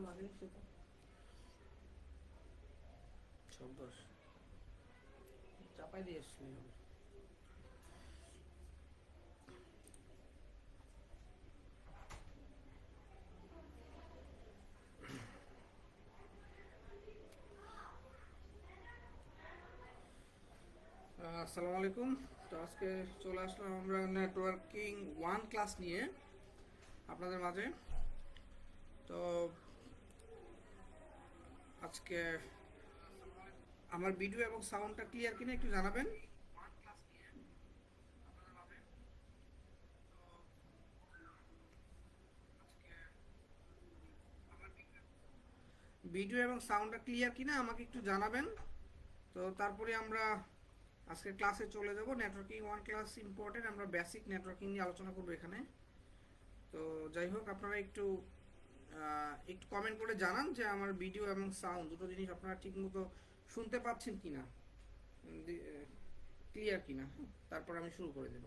লাগে সেটা ছব্বাস চাপাই দিয়ে এসছি। আসসালামু আলাইকুম। তো আজকে চলে আসলাম আমরা নেটওয়ার্কিং 1 ক্লাস নিয়ে আপনাদের মাঝে। তো আজকে আমার ভিডিও এবং সাউন্ডটা ক্লিয়ার কিনা একটু জানাবেন। ভিডিও এবং সাউন্ডটা ক্লিয়ার কিনা আমাকে একটু জানাবেন। তো তারপরে আমরা আজকে ক্লাসে চলে যাব। নেটওয়ার্কিং 1 ক্লাস ইম্পর্টেন্ট, আমরা বেসিক নেটওয়ার্কিং নিয়ে আলোচনা করব এখানে। তো যাই হোক, আপনারা একটু একটু কমেন্ট করে জানান যে আমার ভিডিও এবং সাউন্ড দুটো জিনিস আপনারা ঠিকমতো শুনতে পাচ্ছেন কিনা, ক্লিয়ার কিনা। তারপর আমি শুরু করে দেব।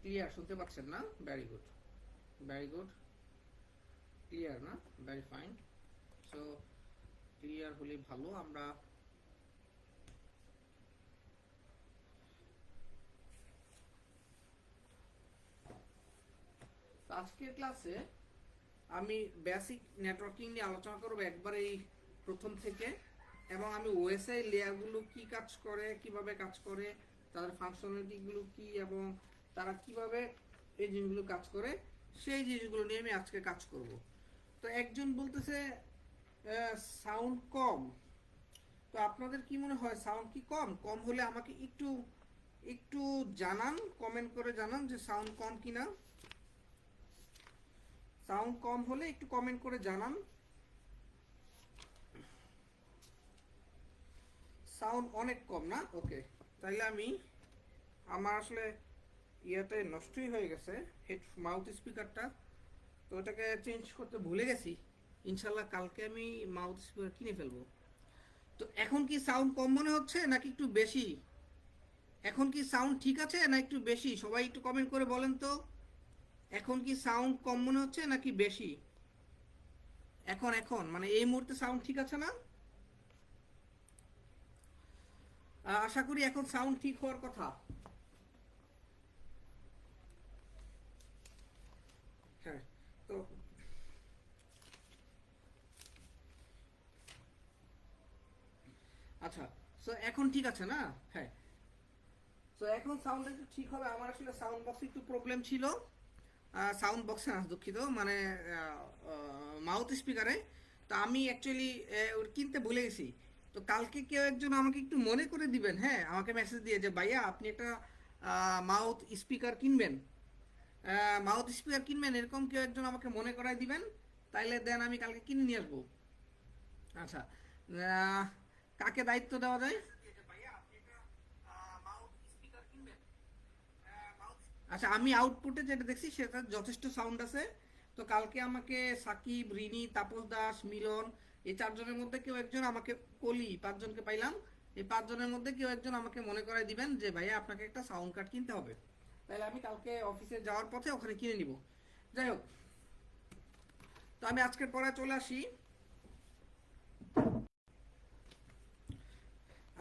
ক্লিয়ার শুনতে পাচ্ছেন না? Very good, very good. Clear না? Very fine. সো ক্লিয়ার হলে ভালো। আমরা আজকের ক্লাসে আমি বেসিক নেটওয়ার্কিং নিয়ে আলোচনা করব একবারেই প্রথম থেকে, এবং আমি ওএসআই লেয়ারগুলো কি কাজ করে, কিভাবে কাজ করে, তাদের ফাংশনালিটিগুলো কি, এবং তারা কিভাবে এই জিনিসগুলো কাজ করে, সেই জিনিসগুলো নিয়ে আমি আজকে কাজ করব। তো একজন বলতেছে সাউন্ড কম। তো আপনাদের কি মনে হয় সাউন্ড কি কম? কম হলে আমাকে একটু একটু জানান, কমেন্ট করে জানান যে সাউন্ড কম কিনা। সাউন্ড কম হলে একটু কমেন্ট করে জানান। সাউন্ড অনেক কম না? ওকে, তাইলে আমি আমার আসলে ইয়াতে নষ্টই হয়ে গেছে মাউথ স্পিকারটা, তো ওটাকে চেঞ্জ করতে ভুলে গেছি। ইনশাল্লাহ কালকে আমি মাউথ স্পিকার কিনে ফেলবো। তো এখন কি সাউন্ড কম মনে হচ্ছে নাকি একটু বেশি? এখন কি সাউন্ড ঠিক আছে না একটু বেশি? সবাই একটু কমেন্ট করে বলেন তো, এখন কি সাউন্ড কম মনে হচ্ছে নাকি বেশি? এখন এখন মানে এই মুহূর্তে সাউন্ড ঠিক আছে না? আশা করি এখন সাউন্ড ঠিক হওয়ার কথা। হ্যাঁ, তো আচ্ছা, সো এখন ঠিক আছে না? হ্যাঁ, তো এখন সাউন্ড একটু ঠিক হবে। আমার আসলে সাউন্ড বক্সে একটু প্রবলেম ছিল। সাউন্ড বক্সে না, দুঃখিত, মানে মাউথ স্পিকারে। তো আমি অ্যাকচুয়ালি কিনতে ভুলে গেছি। তো কালকে কেউ একজন আমাকে একটু মনে করে দিবেন, হ্যাঁ, আমাকে মেসেজ দিয়ে যে ভাইয়া আপনি একটা মাউথ স্পিকার কিনবেন, মাউথ স্পিকার কিনবেন, এরকম কেউ একজন আমাকে মনে করাই দিবেন। তাইলে দেন আমি কালকে কিনে নিয়ে আসবো। আচ্ছা, কাকে দায়িত্ব দেওয়া যায়? আচ্ছা, আমি আউটপুটে যেটা দেখছি সেটা যথেষ্ট সাউন্ড আছে। তো কালকে আমাকে সাকিব, রিনি, তাপস দাস, মিলন, এই চারজনের মধ্যে কেউ একজন আমাকে, কলি, পাঁচজনকে পাইলাম, এই পাঁচজনের মধ্যে কেউ একজন আমাকে মনে করাই দিবেন যে ভাইয়া আপনাকে একটা সাউন্ড কার্ড কিনতে হবে। তাহলে আমি কালকে অফিসে যাওয়ার পথে ওখানে কিনে নিব। যাই হোক, তো আমি আজকের পড়ায় চলে আসি।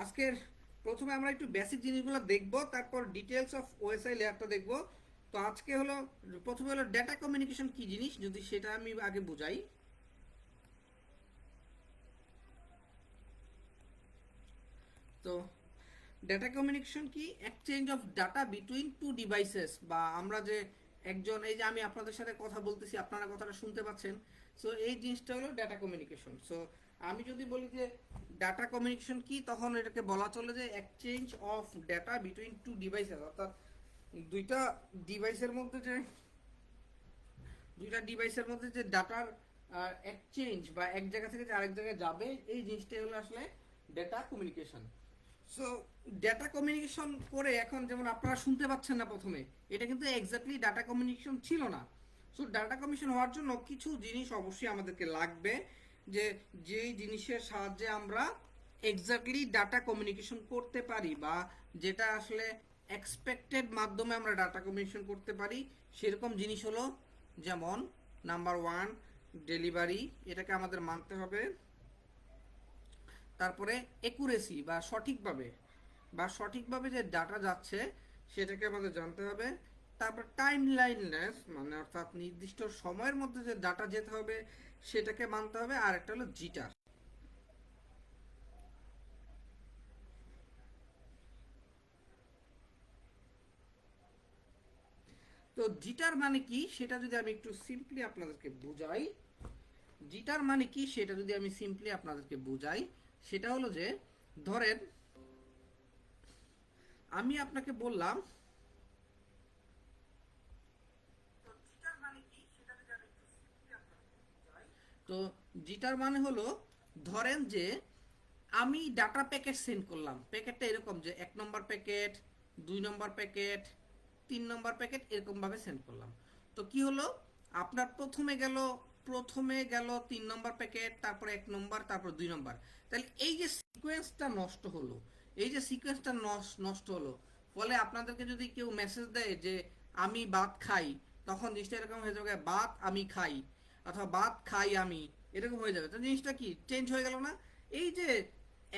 আজকের প্রথমে আমরা একটু বেসিক জিনিসগুলো দেখব, তারপর ডিটেলস অফ ওএসআই লেয়ারটা দেখব। তো আজকে হলো প্রথমে হলো ডেটা কমিউনিকেশন কি জিনিস, যদি সেটা আমি আগে বুঝাই। তো ডেটা কমিউনিকেশন কি? Exchange of data between two devices, বা আমরা যে একজন, এই যে আমি আপনাদের সাথে কথা বলতেছি, আপনারা কথাটা শুনতে পাচ্ছেন। সো এই জিনিসটা হলো ডেটা কমিউনিকেশন। সো আমি যদি বলি যে ডাটা কমিউনিকেশন কি, তখন এটাকে বলা চলে যে exchange of data between two devices, অর্থাৎ দুইটা ডিভাইসের মধ্যে যে ডাটার এক্সচেঞ্জ বা এক জায়গা থেকে আরেক জায়গায় যাবে, এই জিনিসটাই হলো আসলে data communication. So data communication করে এখন যেমন আপনারা শুনতে পাচ্ছেন না প্রথমে, এটা কিন্তু এক্স্যাক্টলি ডাটা কমিউনিকেশন ছিল না। সো ডাটা কমিউনিকেশন হওয়ার জন্য কিছু জিনিস অবশ্যই আমাদেরকে লাগবে, যে যেই জিনিসের সাহায্যে আমরা এক্স্যাক্টলি ডাটা কমিউনিকেশন করতে পারি, বা যেটা আসলে এক্সপেক্টেড মাধ্যমে আমরা ডাটা কমিউনিকেশন করতে পারি, সেরকম জিনিস হলো যেমন নাম্বার ওয়ান ডেলিভারি, এটাকে আমাদের মানতে হবে। তারপরে একুরেসি বা সঠিকভাবে যে ডাটা যাচ্ছে সেটাকে আমাদের জানতে হবে। তারপর টাইম লাইনলেস, মানে অর্থাৎ নির্দিষ্ট সময়ের মধ্যে যে ডাটা যেতে হবে সেটাকে মানতে হবে। আর একটা হলো জিটার। তো জিটার মানে কি সেটা যদি আমি একটু সিম্পলি আপনাদেরকে বুঝাই, জিটার মানে কি সেটা যদি আমি সিম্পলি আপনাদেরকে বুঝাই, সেটা হলো যে ধরেন আমি আপনাকে বললাম, তো জিটার মানে হলো ধরেন যে আমি ডাটা প্যাকেট সেন্ড করলাম, প্যাকেটটা এরকম যে 1 নম্বর প্যাকেট, 2 নম্বর প্যাকেট, 3 নম্বর প্যাকেট, এরকম ভাবে সেন্ড করলাম। তো কি হলো, আপনার প্রথমে গেল 3 নম্বর প্যাকেট, তারপর 1 নম্বর, তারপর 2 নম্বর। তাহলে এই যে সিকোয়েন্সটা নষ্ট হলো, এই যে সিকোয়েন্সটা নষ্ট হলো, ফলে আপনাদেরকে যদি কেউ মেসেজ দেয় যে আমি ভাত খাই, তখন জিনিসটা এরকম হয়ে যাবে ভাত আমি খাই, অথবা ভাত খাই আমি, এরকম হয়ে যাবে। তো জিনিসটা কি চেঞ্জ হয়ে গেল না? এই যে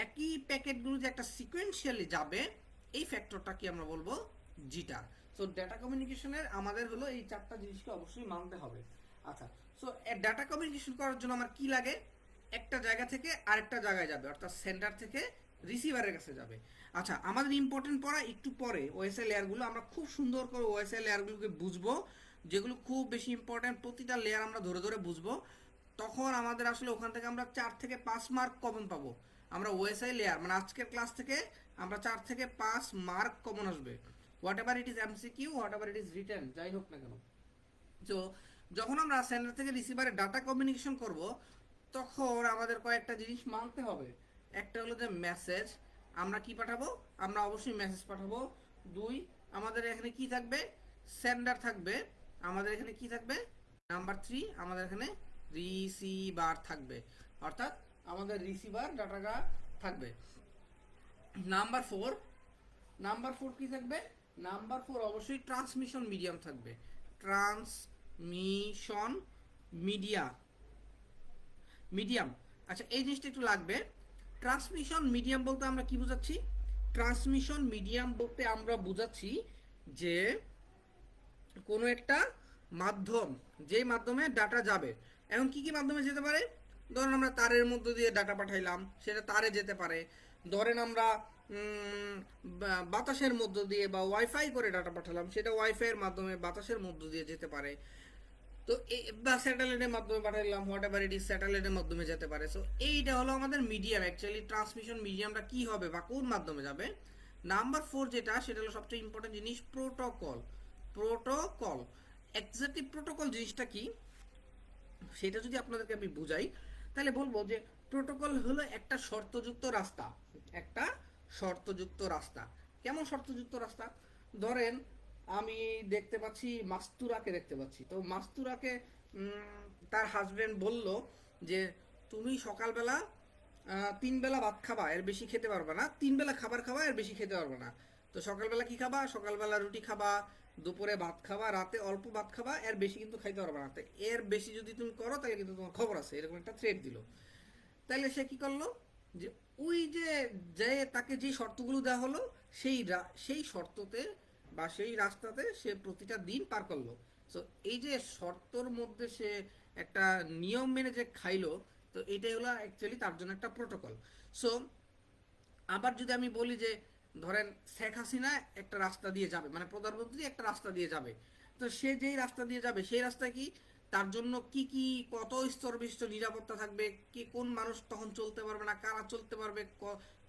একই প্যাকেটগুলো যে একটা সিকোয়েন্সিয়ালি যাবে, এই ফ্যাক্টরটা কি আমরা বলবো জিটার। সো ডাটা কমিউনিকেশনের আমাদের হলো এই 4টা জিনিসকে অবশ্যই মানতে হবে। আচ্ছা, সো ডাটা কমিউনিকেশন করার জন্য আমার কি লাগে? একটা জায়গা থেকে আরেকটা জায়গায় যাবে, অর্থাৎ সেন্টার থেকে রিসিভারের কাছে যাবে। আচ্ছা, আমাদের ইম্পর্টেন্ট পড়া একটু পরে ওএসএ লেয়ারগুলো আমরা খুব সুন্দর করে ওএসএ লেয়ারগুলোকে বুঝবো, যেগুলো খুব বেশি ইম্পর্টেন্ট, প্রতিটা লেয়ার আমরা ধরে ধরে বুঝবো। তখন আমাদের আসলে ওখান থেকে আমরা 4 থেকে 5 মার্ক কমন পাবো। আমরা ওএসআই লেয়ার মানে আজকের ক্লাস থেকে আমরা 4 থেকে 5 মার্ক কমন আসবে, what ever it is MCQ, what ever it is written, যাই হোক না কেন। তো যখন আমরা সেন্টার থেকে রিসিভারে ডাটা কমিউনিকেশন করব, তখন আমাদের কয়েকটা জিনিস মানতে হবে। একটা হলো যে মেসেজ, আমরা কি পাঠাবো? আমরা অবশ্যই মেসেজ পাঠাবো। 2, আমাদের এখানে কি থাকবে? সেন্ডার থাকবে। আমাদের এখানে কি থাকবে? নাম্বার 3, আমাদের এখানে রিসিভার থাকবে, অর্থাৎ আমাদের রিসিভার ডাটাটা থাকবে। নাম্বার 4, নাম্বার 4 কি থাকবে? নাম্বার 4 অবশ্যই ট্রান্সমিশন মিডিয়াম থাকবে। ট্রান্সমিশন মিডিয়া মিডিয়াম আচ্ছা, এই জিনিসটা একটু লাগবে। ট্রান্সমিশন মিডিয়াম বলতে আমরা কি বুঝাচ্ছি? ট্রান্সমিশন মিডিয়াম বলতে আমরা বুঝাচ্ছি যে কোনো একটা মাধ্যম, যেই মাধ্যমে ডাটা যাবে। এখন কি কি মাধ্যমে যেতে পারে? ধরেন আমরা তারের মধ্য দিয়ে ডাটা পাঠাইলাম, সেটা তারে যেতে পারে। ধরেন আমরা বাতাসের মধ্য দিয়ে বা ওয়াইফাই করে ডাটা পাঠালাম, সেটা ওয়াইফাইয়ের মাধ্যমে বাতাসের মধ্য দিয়ে যেতে পারে। তো বা স্যাটেলাইটের মাধ্যমে পাঠাইলাম, হোয়াট এভার ইট ইজ, স্যাটেলাইটের মাধ্যমে যেতে পারে। সো এইটা হলো আমাদের মিডিয়াম। অ্যাকচুয়ালি ট্রান্সমিশন মিডিয়ামটা কি হবে বা কোন মাধ্যমে যাবে? নাম্বার 4 যেটা, সেটা হলো সবচেয়ে ইম্পর্টেন্ট জিনিস, প্রোটোকল। প্রোটোকল, এক্স্যাক্টলি প্রোটোকল জিনিসটা কি সেটা যদি আপনাদেরকে আমি বুঝাই, তাহলে বলবো যে প্রোটোকল হলো একটা শর্তযুক্ত রাস্তা। একটা শর্তযুক্ত রাস্তা। কেমন শর্তযুক্ত রাস্তা? ধরেন আমি দেখতে পাচ্ছি মাস্তুরাকে দেখতে পাচ্ছি, তো মাস্তুরাকে তার হাজবেন্ড বলল যে তুমি সকালবেলা 3 বেলা ভাত খাবা, এর বেশি খেতে পারবে না, 3 বেলা খাবার খাবা, এর বেশি খেতে পারবে না। তো সকালবেলা কি খাবা? সকালবেলা রুটি খাবা, দুপুরে ভাত খাবা, রাতে অল্প ভাত খাবা, এর বেশি কিন্তু খাইতে পারবে না। তো এর বেশি যদি তুমি করো তাহলে কিন্তু তোমার খবর আছে, এরকম একটা থ্রেট দিল। তাইলে সে কি করলো? যে ওই যে যে তাকে যে শর্তগুলো দেওয়া হলো, সেই শর্ততে বা সেই রাস্তাতে সে প্রতিটা দিন পার করলো। সো এই যে শর্তর মধ্যে সে একটা নিয়ম মেনে যে খাইলো, তো এটাই হলো অ্যাকচুয়ালি তার জন্য একটা প্রোটোকল। সো আবার যদি আমি বলি যে ধরেন শেখ হাসিনা একটা রাস্তা দিয়ে যাবে, মানে প্রধানমন্ত্রী একটা রাস্তা দিয়ে যাবে, তো সে যেই রাস্তা দিয়ে যাবে সেই রাস্তায় কি তার জন্য কি কি কত স্তর বিশিষ্ট নিরাপত্তা থাকবে, কি কোন মানুষ তখন চলতে পারবে না, কারা চলতে পারবে,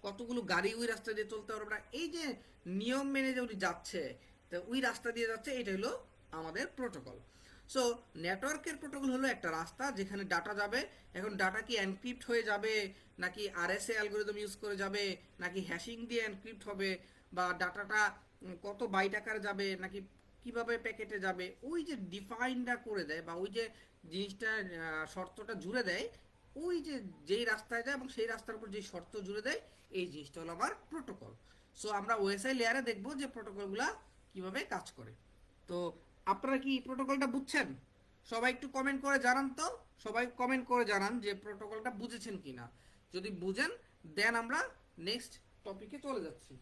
কতগুলো গাড়ি ওই রাস্তা দিয়ে চলতে পারবে না, এই যে নিয়ম মেনে যে উনি যাচ্ছে, তো ওই রাস্তা দিয়ে যাচ্ছে, এটা হলো আমাদের প্রোটোকল। সো নেটওয়ার্কের প্রোটোকল হলো একটা রাস্তা যেখানে ডাটা যাবে। এখন ডাটা কি এনক্রিপ্ট হয়ে যাবে, নাকি আরএসএ অ্যালগোরিদম ইউজ করে যাবে, নাকি হ্যাশিং দিয়ে এনক্রিপ্ট হবে, বা ডাটাটা কত বাইট আকারে যাবে, নাকি কিভাবে প্যাকেটে যাবে, ওই যে ডিফাইনটা করে দেয় বা ওই যে জিনিসটা শর্তটা জুড়ে দেয়, ওই যে যেই রাস্তায় যায় এবং সেই রাস্তার উপর যে শর্ত জুড়ে দেয়, এই জিনিসটা হলো আমার প্রোটোকল। সো আমরা ওএসআই লেয়ারে দেখবো যে প্রোটোকলগুলা কিভাবে কাজ করে। তো আপনারা কি প্রোটোকলটা বুঝছেন? সবাই একটু কমেন্ট করে জানান তো, সবাই কমেন্ট করে জানান যে প্রোটোকলটা বুঝেছেন কিনা। যদি বুঝেন দেন আমরা নেক্সট টপিকে চলে যাচ্ছি।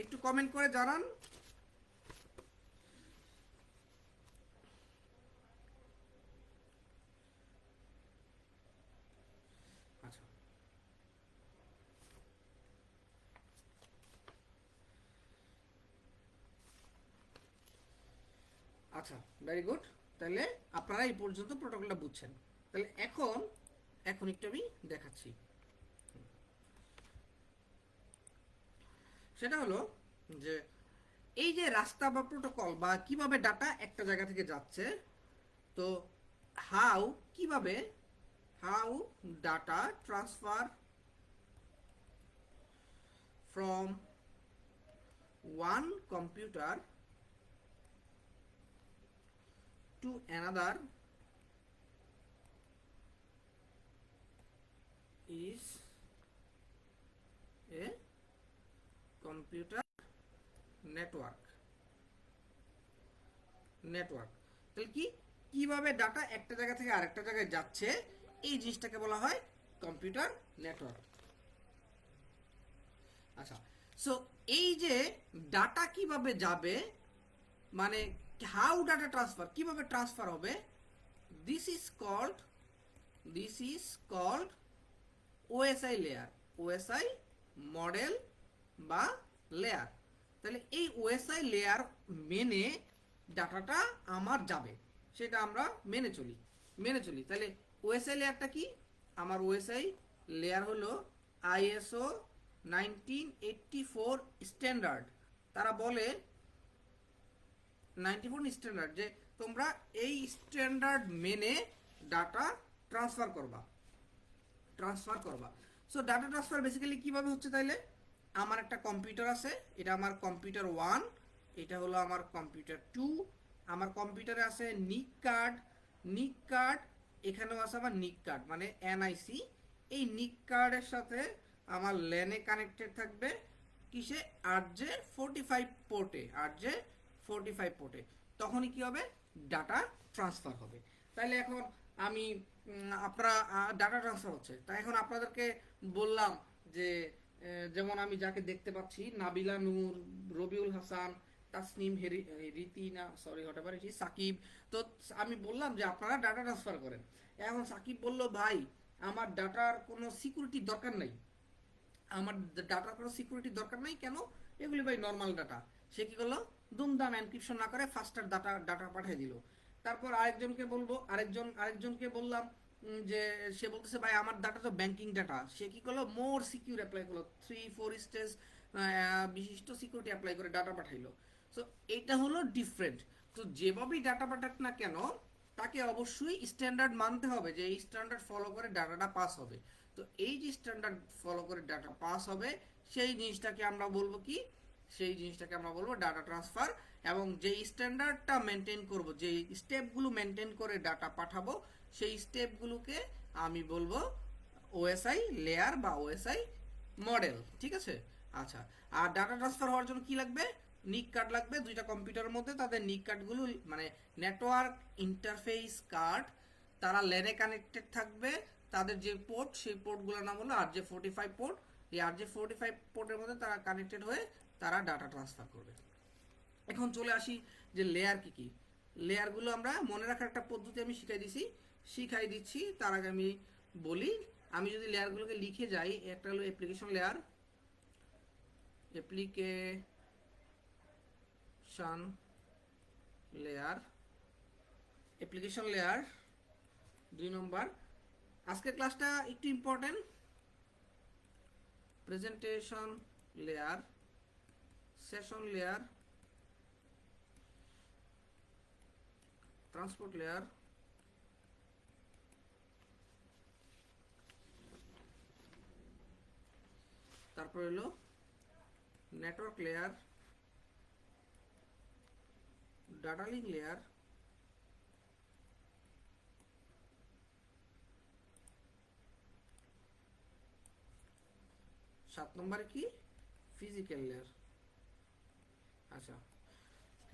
একটু কমেন্ট করে জানান। আচ্ছা আচ্ছা, ভেরি গুড। তাহলে আপনারা এই পর্যন্ত প্রোটোকলটা বুঝছেন। তাহলে এখন এখন একটু আমি দেখাচ্ছি। সেটা হলো যে এই যে রাস্তা বা প্রোটোকল বা কিভাবে ডাটা একটা জায়গা থেকে যাচ্ছে, তো হাউ কিভাবে how data transfer from one computer to another is a computer network। তাহলে কি কিভাবে ডাটা একটা জায়গা থেকে আরেকটা জায়গায় যাচ্ছে, এই জিনিসটাকে বলা হয় কম্পিউটার নেটওয়ার্ক। আচ্ছা, সো এই যে ডাটা কিভাবে যাবে, মানে হাউ ডাটা ট্রান্সফার কিভাবে ট্রান্সফার হবে, this is called this is called OSI layer, OSI model বা লেয়ার। তাহলে এই ওএসআই লেয়ার মেনে ডাটাটা আমার যাবে, সেটা আমরা মেনে চলি। তাহলে ওএসআই লেয়ারটা কি? আমার ওএসআই লেয়ার হলো আইএসও 1984 স্ট্যান্ডার্ড। তারা বলে 94 স্ট্যান্ডার্ড যে তোমরা এই স্ট্যান্ডার্ড মেনে ডাটা ট্রান্সফার করবা। সো ডাটা ট্রান্সফার বেসিক্যালি কিভাবে হচ্ছে, তাইলে আমার একটা কম্পিউটার আছে, এটা আমার কম্পিউটার 1, এটা হলো আমার কম্পিউটার 2। আমার কম্পিউটারে আছে নিক কার্ড, এখানেও আছে আমার নিক কার্ড মানে এনআইসি। এই নিক কার্ডের সাথে আমার ল্যানে কানেক্টেড থাকবে কিসে, RJ45 পোর্টে। তখনই কি হবে, ডাটা ট্রান্সফার হবে। তাইলে এখন আমি আপনারা ডাটা ট্রান্সফার হচ্ছে, তাই এখন আপনাদেরকে বললাম যে যেমন আমি যাকে দেখতে পাচ্ছি, নাবিলা নূর, রবিউল হাসান, তাসনিম রীতি না সরি হতে পারে সাকিব। তো আমি বললাম যে আপনারা ডাটা ট্রান্সফার করেন। এখন সাকিব বলল ভাই আমার ডাটার কোনো সিকিউরিটি দরকার নাই, কেন, এগুলি ভাই নর্মাল ডাটা। সে কি করলো, দুমদাম এনক্রিপশন না করে ফাস্টার ডাটা পাঠিয়ে দিল। তারপর আরেকজনকে বললাম যে সে বলতেছে ভাই আমার ডাটা তো ব্যাংকিং ডাটা। সে কি করলো, মোর সিকিউর অ্যাপ্লাই করলো, 3-4 স্টেজ বিশিষ্ট সিকিউরিটি অ্যাপ্লাই করে ডাটা পাঠাইলো। সো এইটা হলো ডিফারেন্ট। তো যেভাবেই ডাটা পাঠাক না কেন, তাকে অবশ্যই স্ট্যান্ডার্ড মানতে হবে, যে এই স্ট্যান্ডার্ড ফলো করে ডাটাটা পাস হবে। তো এই যে স্ট্যান্ডার্ড ফলো করে ডাটা পাস হবে, সেই জিনিসটাকে আমরা বলবো কি, ডাটা ট্রান্সফার। এবং যে স্ট্যান্ডার্ডটা মেনটেন করব, যে স্টেপগুলো মেনটেন করে ডাটা পাঠাবো, সেই স্টেপগুলোকে আমি বলবো ওএসআই লেয়ার বা ওএসআই মডেল। ঠিক আছে? আচ্ছা, আর ডাটা ট্রান্সফার হওয়ার জন্য কি লাগবে, নিক কার্ড লাগবে। দুইটা কম্পিউটারের মধ্যে তাদের নিক কার্ডগুলো মানে নেটওয়ার্ক ইন্টারফেস কার্ড, তারা ল্যানে কানেক্টেড থাকবে। তাদের যে পোর্ট, সেই পোর্টগুলোর নাম হলো RJ45 পোর্ট। এই RJ45 পোর্টের মধ্যে তারা কানেক্টেড হয়ে তারা ডাটা ট্রান্সফার করবে। এখন চলে আসি যে লেয়ার কি কি। লেয়ারগুলো আমরা মনে রাখার একটা পদ্ধতি আমি শিখাই দিচ্ছি। তার আগে আমি বলি, আমি যদি লেয়ারগুলোকে লিখে যাই, একটা হলো অ্যাপ্লিকেশন লেয়ার, অ্যাপ্লিকেশন লেয়ার 2 নম্বর। আজকের ক্লাসটা একটু important. Presentation layer, session layer, transport layer, তারপর হলো network layer, data link layer, 7 নম্বরে কি ফিজিক্যাল লেয়ার। আচ্ছা,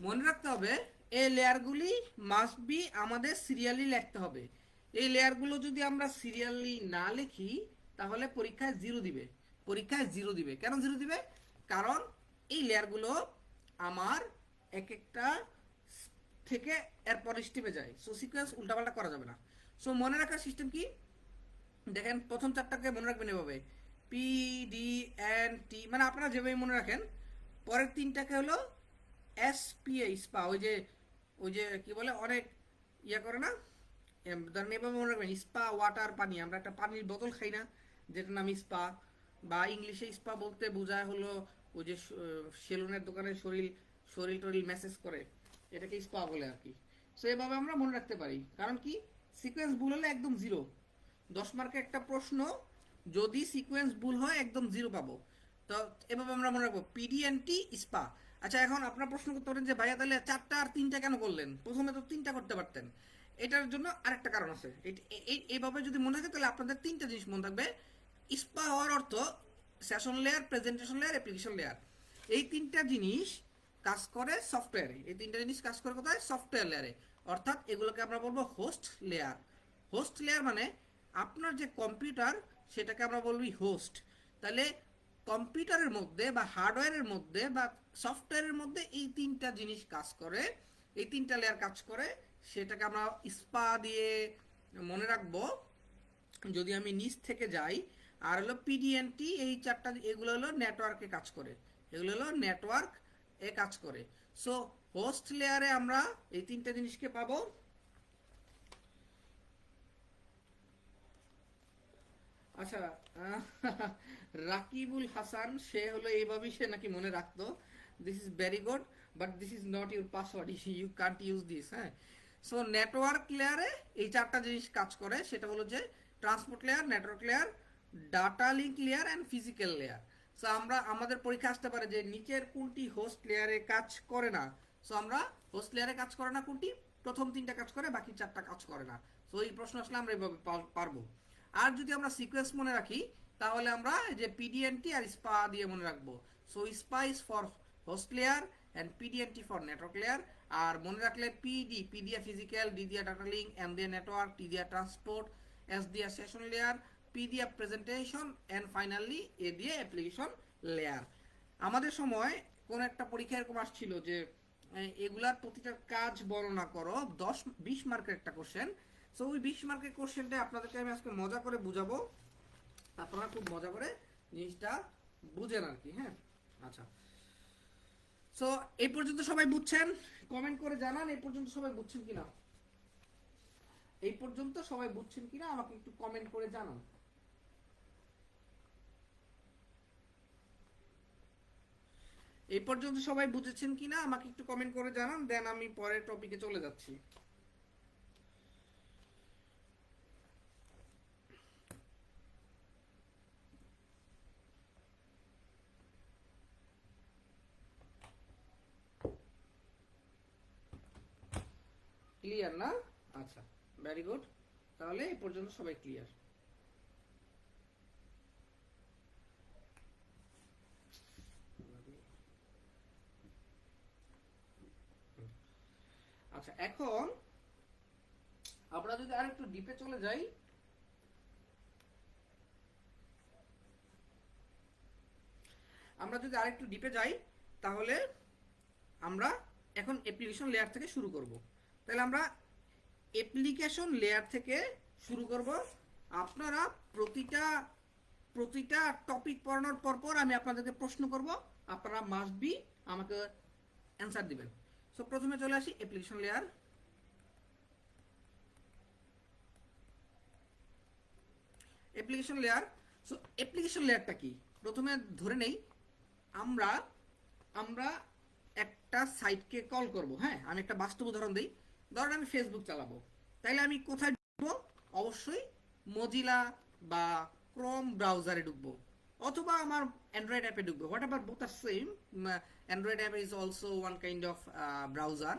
মনে রাখতে হবে এই লেয়ারগুলি মাস্ট বি আমাদের সিরিয়ালি লিখতে হবে। এই লেয়ারগুলো যদি আমরা সিরিয়ালি না লিখি তাহলে পরীক্ষায় জিরো দিবে। পরীক্ষায় জিরো দিবে। কেন জিরো দিবে? কারণ এই লেয়ারগুলো আমার এক একটা থেকে এরপর স্টেপে যায়। সো সিকোয়েন্স উল্টাপাল্টা করা যাবে না। সো মনে রাখার সিস্টেম কি, দেখেন প্রথম চারটাকে মনে রাখবেন এভাবে পি ডি এন টি, মানে আপনারা যেভাবে মনে রাখেন। পরের তিনটাকে হলো এস পি এ স্পা, ওই যে কি বলে অনেক ইয়া করে না, ধরেন এভাবে মনে রাখবেন স্পা ওয়াটার পানি, আমরা একটা পানির বোতল খাই না যেটার নাম স্পা, বা ইংলিশে স্পা বলতে বোঝায় হলো ওই যে সেলুনের দোকানে শরীর শরীর টরিল ম্যাসেজ করে, এটাকে স্পা বলে আর কি। সো এভাবে আমরা মনে রাখতে পারি। কারণ কি সিকোয়েন্স ভুল হলে একদম জিরো। 10 মার্কের একটা প্রশ্ন যদি সিকোয়েন্স ভুল হয় একদম জিরো পাবো। তো এভাবে আমরা মনে রাখবো পিডিএনটি স্পা। আচ্ছা, এখন আপনার প্রশ্ন করতে পারেন যে ভাইয়া তাহলে 4টা আর 3টা কেন করলেন? প্রথমে তো 3টা করতে পারতেন। এটার জন্য আরেকটা কারণ আছে। এইভাবে যদি মনে থাকে তাহলে আপনাদের 3টা জিনিস মনে থাকবে। স্পা হওয়ার অর্থ session layer, presentation layer, application layer. এই 3টা জিনিস কাজ করে সফটওয়্যারে। এই 3টা জিনিস কাজ করে কোথায়? সফটওয়্যার লেয়ারে। অর্থাৎ এগুলোকে আমরা বলবো হোস্ট লেয়ার। হোস্ট লেয়ার মানে আপনার যে কম্পিউটার সেটাকে আমরা বলবি হোস্ট। তাহলে কম্পিউটারের মধ্যে বা হার্ডওয়্যারের মধ্যে বা সফটওয়্যারের মধ্যে এই 3টা জিনিস কাজ করে, এই 3টা লেয়ার কাজ করে। সেটাকে আমরা স্পা দিয়ে মনে রাখবো যদি আমি নিচ থেকে যাই। আর হলো পিডিএনটি, এই 4টা এগুলো হলো নেটওয়ার্কে কাজ করে, এগুলো হলো নেটওয়ার্ক এ কাজ করে। সো হোস্ট লেয়ারে আমরা এই 3টা জিনিসকে পাবো। আচ্ছা, রাকিবুল হাসান সে হলো এইভাবেই সে নাকি মনে রাখতো। This is very good, but this is not your password, you can't use this. হ্যাঁ, সো নেটওয়ার্ক লেয়ারে এই 4টা জিনিস কাজ করে। সেটা হলো যে transport layer, network layer, data link layer and physical layer. So আমরা আমাদের পরীক্ষা আসতে পারে যে নিচের কোনটি হোস্ট লেয়ারে কাজ করে না। সো আমরা হোস্ট লেয়ারে কাজ করে না কোনটি? প্রথম 3টা কাজ করে, বাকি 4টা কাজ করে না। সো এই প্রশ্ন আসলে আমরা এইভাবে পারবো। আর যদি আমরা সিকোয়েন্স মনে রাখি তাহলে আমরা যে পিডিএনটি আর স্পা দিয়ে মনে রাখবো। So SPA is for host layer and PDNT for network layer. আর মনে রাখলে পি দিয়া ফিজিক্যাল, ডি দিয়া ডাটা লিঙ্ক, এন দিয়া নেটওয়ার্ক, টি দিয়া ট্রান্সপোর্ট, এস দিয়া সেশন লেয়ার, পি দিয়া প্রেজেন্টেশন অ্যান্ড ফাইনালি এ দিয়ে অ্যাপ্লিকেশন লেয়ার। আমাদের সময় কোন একটা পরীক্ষা এরকম আসছিল যে এগুলার প্রতিটার কাজ বর্ণনা করো, 10-20 মার্কের একটা কোশ্চেন। সো ওই 20 মার্কের কোশ্চেনটা আপনাদেরকে আমি আজকে মজা করে বুঝাবো, আপনারা খুব মজা করে জিনিসটা বুঝেন আর কি। হ্যাঁ, আচ্ছা, সো এই পর্যন্ত সবাই বুঝছেন? কমেন্ট করে জানান এই পর্যন্ত সবাই বুঝছেন কিনা। এই পর্যন্ত সবাই বুঝছেন কিনা আমাকে একটু কমেন্ট করে জানান। এই পর্যন্ত সবাই বুঝেছেন কিনা আমাকে একটু কমেন্ট করে জানান, দেন আমি পরের টপিকে চলে যাচ্ছি। ক্লিয়ার না? আচ্ছা, ভেরি গুড। তাহলে এই পর্যন্ত সবাই ক্লিয়ার। আচ্ছা, এখন আমরা যদি আরেকটু ডিপে চলে যাই, তাহলে আমরা এখন অ্যাপ্লিকেশন লেয়ার থেকে শুরু করব। তাহলে আমরা অ্যাপ্লিকেশন লেয়ার থেকে শুরু করব। আপনারা প্রতিটা টপিক পড়ানোর পর আমি আপনাদেরকে প্রশ্ন করব, আপনারা মাস্ট বি আমাকে অ্যান্সার দিবেন। সো প্রথমে চলে আসি application layer. Application layer, so application লেয়ারটা কি প্রথমে ধরে নেই। আমরা আমরা একটা সাইটকে কল করব। হ্যাঁ, আমি একটা বাস্তব উদাহরণ দিই। ধরেন আমি ফেসবুক চালাবো, তাইলে আমি কোথায় ঢুকবো? অবশ্যই মজিলা বা ক্রোম ব্রাউজারে ঢুকবো, অথবা আমার অ্যান্ড্রয়েড অ্যাপে ঢুকবো। হোয়াট এভার, বোথ আর same. Android app is also one kind of browser.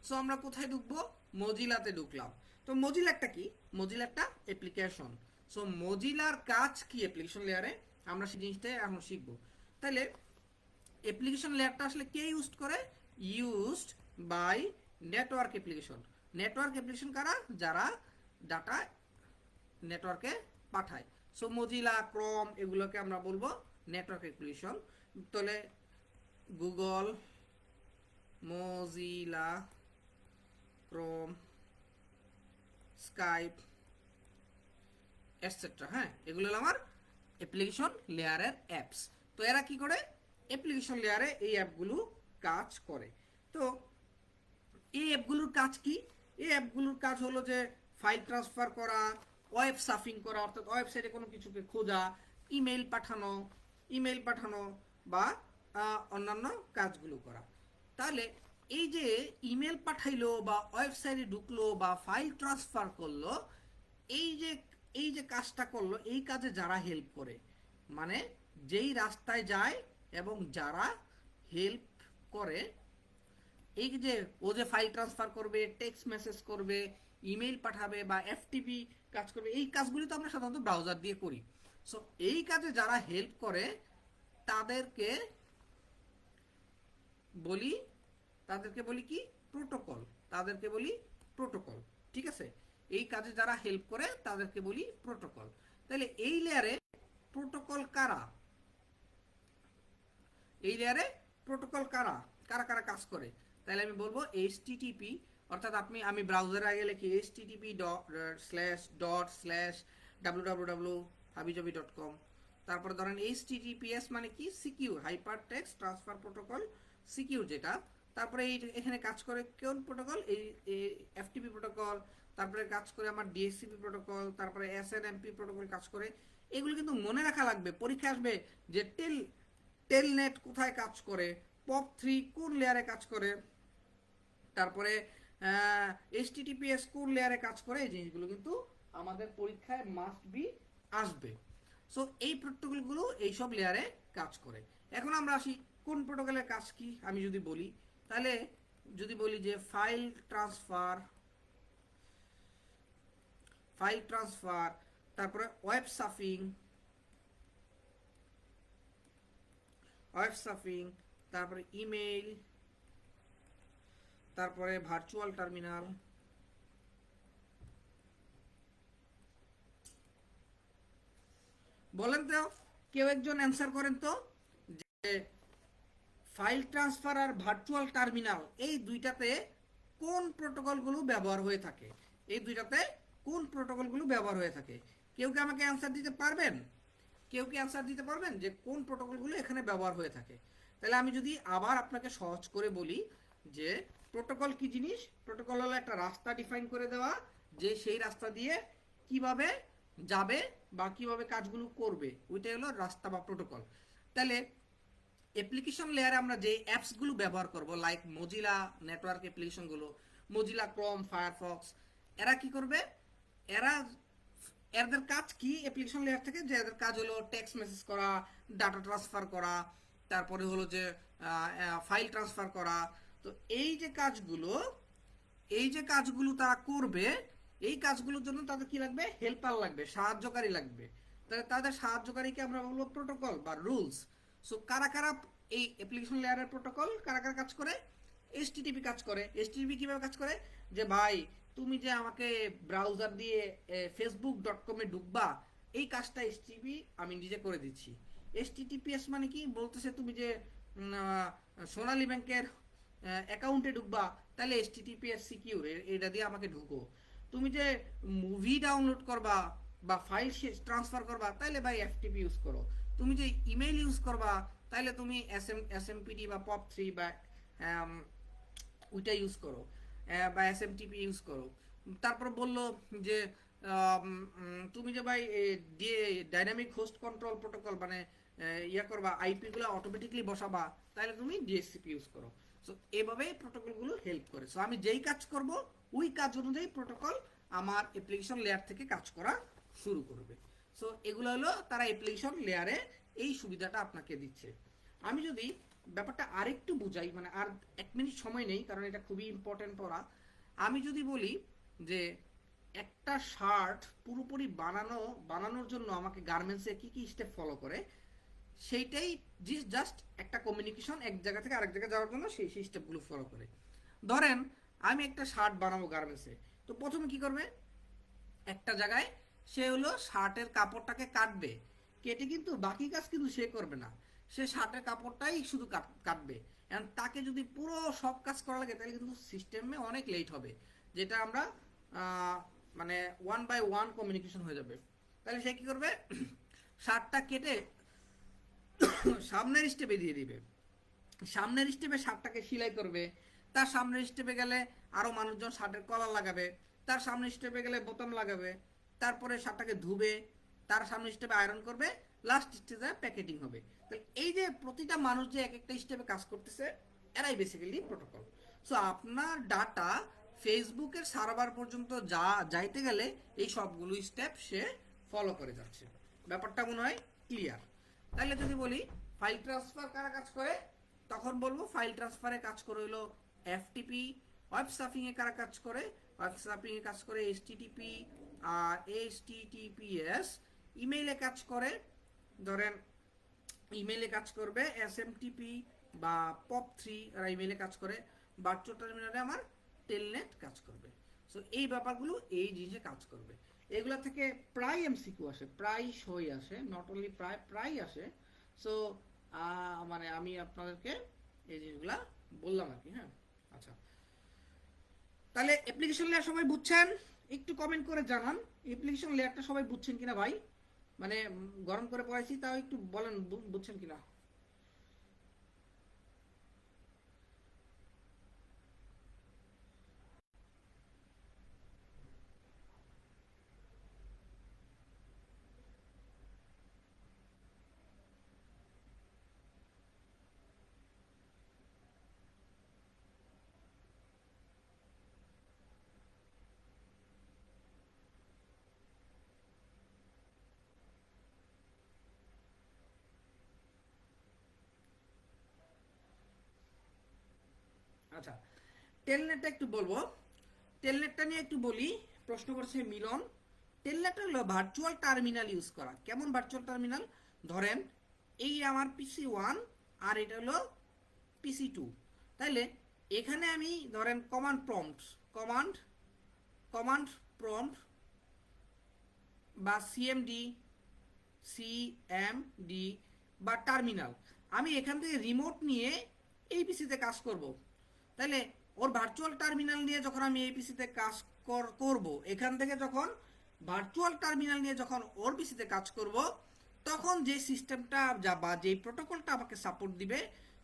So আমরা কোথায় ঢুকবো? মজিলাতে ঢুকলাম। তো মজিলা একটা কি? মজিলা একটা অ্যাপ্লিকেশন। সো মজিলার কাজ কি অ্যাপ্লিকেশন লেয়ারে? আমরা সেই জিনিসটাই এখন শিখবো। তাহলে অ্যাপ্লিকেশন লেয়ারটা আসলে কে ইউজ করে? Used by network application. Network application কারা? যারা ডাটা নেটওয়ার্কে পাঠায়। সো মজিলা, ক্রোম এগুলোকে আমরা বলবো নেটওয়ার্ক অ্যাপ্লিকেশন। তাহলে Google, Mozilla, Chrome, Skype etcetera, হ্যাঁ, এগুলো হলো আমার অ্যাপ্লিকেশন লেয়ারের অ্যাপস। তো এরা কি করে? অ্যাপ্লিকেশন লেয়ারে এই অ্যাপগুলো কাজ করে। তো এই অ্যাপগুলোর কাজ কি? এই অ্যাপগুলোর কাজ হলো যে ফাইল ট্রান্সফার করা, ওয়েব সার্ফিং করা, অর্থাৎ ওয়েবসাইটে কোনো কিছুকে খোঁজা, ইমেল পাঠানো বা অন্যান্য কাজগুলো করা। তাহলে এই যে ইমেল পাঠাইলো বা ওয়েবসাইটে ঢুকলো বা ফাইল ট্রান্সফার করলো, এই যে এই যে কাজটা করলো, এই কাজে যারা হেল্প করে, মানে যেই রাস্তায় যায় এবং যারা হেল্প করে, এই যে ও যে ফাইল ট্রান্সফার করবে, টেক্সট মেসেজ করবে, ইমেল পাঠাবে বা এফটিপি কাজ করবে, এই কাজগুলি তো আমরা সাধারণত ব্রাউজার দিয়ে করি। সো এই কাজে যারা হেল্প করে তাদেরকে বলি কি? প্রোটোকল। তাদেরকে বলি প্রোটোকল, ঠিক আছে? এই কাজে যারা হেল্প করে তাদেরকে বলি প্রোটোকল। তাহলে এই লেয়ারে প্রোটোকল কারা? এই লেয়ারে প্রোটোকল কারা কারা কারা কাজ করে? তাহলে আমি বলবো HTTP, অর্থাৎ আমি ব্রাউজারে আগে লিখি http://www.habijabi.com। তারপরে ধরেন HTTPS মানে কি? Secure hyper text transfer protocol, secure যেটা। তারপরে এখানে কাজ করে কোন প্রোটোকল? এই FTP প্রোটোকল। তারপরে কাজ করে আমার DHCP প্রোটোকল, তারপরে SNMP প্রোটোকল কাজ করে। এগুলো কিন্তু মনে রাখা লাগবে, পরীক্ষা আসবে যে টেলনেট কোথায় কাজ করে, POP3 কোন লেয়ারে কাজ করে, তারপরে HTTPS কোন লেয়ারে কাজ করে। এই জিনিসগুলো কিন্তু আমাদের পরীক্ষায় মাস্ট বি আসবে। সো এই প্রোটোকলগুলো এইসব লেয়ারে কাজ করে। এখন আমরা আসি কোন প্রোটোকলের কাজ কি আমি যদি বলি, তাহলে যদি বলি যে ফাইল ট্রান্সফার, তারপরে ওয়েব সার্ফিং, তারপরে ইমেইল, তারপরে ভার্চুয়াল টার্মিনাল, বলেন তো, কেউ একজন অ্যান্সার করেন তো, যে ফাইল ট্রান্সফার আর ভার্চুয়াল টার্মিনাল এই দুইটাতে কোন প্রোটোকলগুলো ব্যবহার হয়ে থাকে? এই দুইটাতে কোন প্রোটোকলগুলো ব্যবহার হয়ে থাকে? কেউ কি আমাকে অ্যান্সার দিতে পারবেন? যে কোন প্রোটোকলগুলো এখানে ব্যবহার হয়ে থাকে? তাহলে আমি যদি আবার আপনাকে সহজ করে বলি যে প্রোটোকল কি জিনিস? প্রোটোকল হলো একটা রাস্তা ডিফাইন করে দেওয়া, যে সেই রাস্তা দিয়ে কিভাবে যাবে বা কিভাবে কাজগুলো করবে, ওইটাই হলো রাস্তা বা প্রোটোকল। তাহলে অ্যাপ্লিকেশন লেয়ারে আমরা যে অ্যাপসগুলো ব্যবহার করব, লাইক মজিলা নেটওয়ার্ক অ্যাপ্লিকেশনগুলো, মজিলা, ক্রোম, ফায়ারফক্স, এরা কি করবে? এদের কাজ কি অ্যাপ্লিকেশন লেয়ার থেকে? যে এদের কাজ হলো টেক্সট মেসেজ করা, ডাটা ট্রান্সফার করা, তারপরে হলো যে ফাইল ট্রান্সফার করা। তো এই যে কাজগুলো তারা করবে, এই কাজগুলোর জন্য তাদের কি লাগবে? হেল্পার লাগবে, সাহায্যকারী লাগবে। তাহলে তাদের সাহায্যকারীকে আমরা বলবো প্রোটোকল বা রুলস। সো কারা কারা এই অ্যাপ্লিকেশন লেয়ারের প্রোটোকল কারা কারা কাজ করে? HTTP কাজ করে। HTTP কিভাবে কাজ করে? যে ভাই তুমি যে আমাকে ব্রাউজার দিয়ে facebook.com-এ ঢুকবা, এই কাজটা HTTP আমি নিজে করে দিচ্ছি। HTTPS মানে কি? বলতেছে তুমি যে সোনালী ব্যাংকের অ্যাকাউন্টে ঢুকবা, তাহলে HTTPS সিকিউর, এটা দিয়ে আমাকে ঢুকো। তুমি যে মুভি ডাউনলোড করবা বা ফাইল ট্রান্সফার করবা, তাহলে ভাই FTP ইউজ করো। তুমি যে ইমেল ইউজ করবা, তাহলে তুমি SMPT বা POP3 বা ওইটা ইউজ করো, বা SMTP ইউজ করো। তারপর বললো যে তুমি যে ভাই ডাইনামিক হোস্ট কন্ট্রোল প্রোটোকল মানে ইয়া করবা, আইপি গুলো অটোমেটিকলি বসাবা, তাহলে তুমি DHCP ইউজ করো। সো এভাবে প্রোটোকলগুলো হেল্প করে। সো আমি যেই কাজ করব, ওই কাজ অনুযায়ী প্রোটোকল আমার অ্যাপ্লিকেশন লেয়ার থেকে কাজ করা শুরু করবে। সো এগুলো হলো তারা অ্যাপ্লিকেশন লেয়ারে এই সুবিধাটা আপনাকে দিচ্ছে। আমি যদি ব্যাপারটা আরেকটু বুঝাই, মানে আর 1 মিনিট সময় নেই কারণ এটা খুবই ইম্পর্টেন্ট পড়া। আমি যদি বলি যে একটা শার্ট পুরোপুরি বানানোর জন্য আমাকে গার্মেন্টসে কি কি স্টেপ ফলো করে, সেইটাই জাস্ট একটা কমিউনিকেশন এক জায়গা থেকে আরেক জায়গায় যাওয়ার জন্য সেই সেই স্টেপগুলো ফলো করে। ধরেন আমি একটা শার্ট বানাবো গার্মেন্টসে, তো প্রথমে কি করবে, একটা জায়গায় সে হলো শার্টের কাপড়টাকে কাটবে, কেটে কিন্তু বাকি কাজ কিন্তু সে করবে না, সে শার্টের কাপড়টাই শুধু কাটবে। এখন তাকে যদি পুরো সব কাজ করা লাগে তাহলে কিন্তু সিস্টেমে অনেক লেট হবে, যেটা আমরা মানে ওয়ান বাই ওয়ান কমিউনিকেশন হয়ে যাবে। তাহলে সে কি করবে, শার্টটা কেটে সামনের স্টেপে দিয়ে দিবে, সামনের স্টেপে শার্টটাকে সেলাই করবে, তার সামনের স্টেপে গেলে আরো মানুষজন শার্টের কলার লাগাবে, তার সামনের স্টেপে গেলে বোতাম লাগাবে, তারপরে শার্টটাকে ধুবে, তার সামনের স্টেপে আয়রন করবে, লাস্ট স্টেজে প্যাকেটিং হবে। তাহলে এই যে প্রতিটা মানুষ যে এক একটা স্টেপে কাজ করতেছে, এরাই বেসিক্যালি প্রোটোকল। সো আপনার ডাটা ফেসবুকের সার্ভার পর্যন্ত যাইতে গেলে এই সবগুলো স্টেপ সে ফলো করে যাচ্ছে। ব্যাপারটা মনে হয় ক্লিয়ার। তাহলে যদি বলি ফাইল ট্রান্সফার কারা কাজ করে, তখন বলবো ফাইল ট্রান্সফারে কাজ করে হলো এফটিপি। ওয়েব সার্ফিং এ কারা কাজ করে, ওয়েব সার্ফিং এ কাজ করে এইচটিটিপি আর এইচটিটিপিএস। ইমেইলে কাজ করে, ধরেন ইমেইলে কাজ করবে এসএমটিপি বা পপ3, আর ইমেইলে কাজ করে। ভার্চুয়াল টার্মিনালে আমার টেলনেট কাজ করবে। সো এই ব্যাপারগুলো এই জিনিসে কাজ করবে। এগুলা থেকে প্রায় এমসিকিউ আসে, প্রায় সই আসে, নট অনলি প্রায় আসে। সো মানে আমি আপনাদেরকে এই জিনিসগুলা বললাম আর কি। হ্যাঁ, আচ্ছা, তাহলে অ্যাপ্লিকেশন লেয়ার সবাই বুঝছেন? একটু কমেন্ট করে জানান অ্যাপ্লিকেশন লেয়ারটা সবাই বুঝছেন কিনা ভাই। মানে গরম করে পড়াইছি, তাও একটু বলেন বুঝছেন কিনা। আচ্ছা, টেলনেটটা একটু বলবো, টেলনেটটা নিয়ে একটু বলি। প্রশ্ন করছে মিলন। টেলনেট হলো ভার্চুয়াল টার্মিনাল ইউজ করা। কেমন ভার্চুয়াল টার্মিনাল? ধরেন এই আমার PC1 আর এটা হলো PC2। তাইলে এখানে আমি ধরেন কমান্ড কমান্ড প্রম্পট বা সিএমডি বা টার্মিনাল, আমি এখান থেকে রিমোট নিয়ে এই পিসিতে কাজ করব। তাহলে ওর ভার্চুয়াল টার্মিনাল নিয়ে যখন আমি এই পিসিতে কাজ করব, এখান থেকে যখন ভার্চুয়াল টার্মিনাল নিয়ে যখন ওর পিসিতে কাজ করব, তখন যে সিস্টেমটা বা যে প্রোটোকলটা আমাকে সাপোর্ট দিবে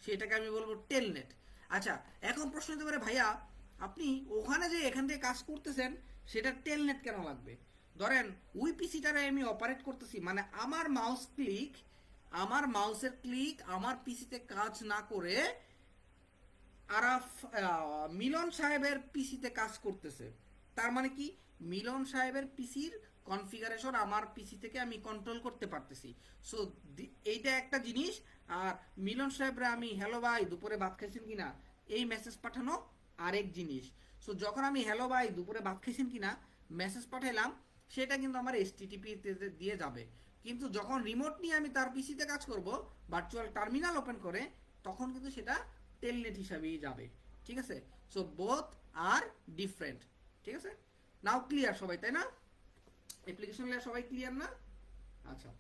সেটাকে আমি বলবো টেলনেট। আচ্ছা, এখন প্রশ্ন হতে পারে ভাইয়া আপনি ওখানে যে এখান থেকে কাজ করতেছেন সেটা টেলনেট কেন লাগবে? ধরেন ওই পিসিটারে আমি অপারেট করতেছি, মানে আমার মাউসের ক্লিক আমার পিসিতে কাজ না করে আরাফ মিলন সাহেবের পিসিতে কাজ করতেছে। তার মানে কি, মিলন সাহেবের পিসির কনফিগারেশন আমার পিসি থেকে আমি কন্ট্রোল করতে পারতেছি। সো এইটা একটা জিনিস। আর মিলন সাহেবরা আমি হ্যালো ভাই দুপুরে ভাত খাইছেন কিনা এই মেসেজ পাঠানো আরেক জিনিস। সো যখন আমি হ্যালো ভাই দুপুরে ভাত খাইছেন কিনা মেসেজ পাঠাইলাম, সেটা কিন্তু আমার এসটিটিপি দিয়ে যাবে। কিন্তু যখন রিমোট নিয়ে আমি তার পিসিতে কাজ করব, ভার্চুয়াল টার্মিনাল ওপেন করে, তখন কিন্তু সেটা টেলনেট হিসাবেই যাবে। ঠিক আছে? সো বোথ আর ডিফারেন্ট। ঠিক আছে, নাও ক্লিয়ার সবাই, তাই না? অ্যাপ্লিকেশন লেয়ার সবাই ক্লিয়ার না? আচ্ছা,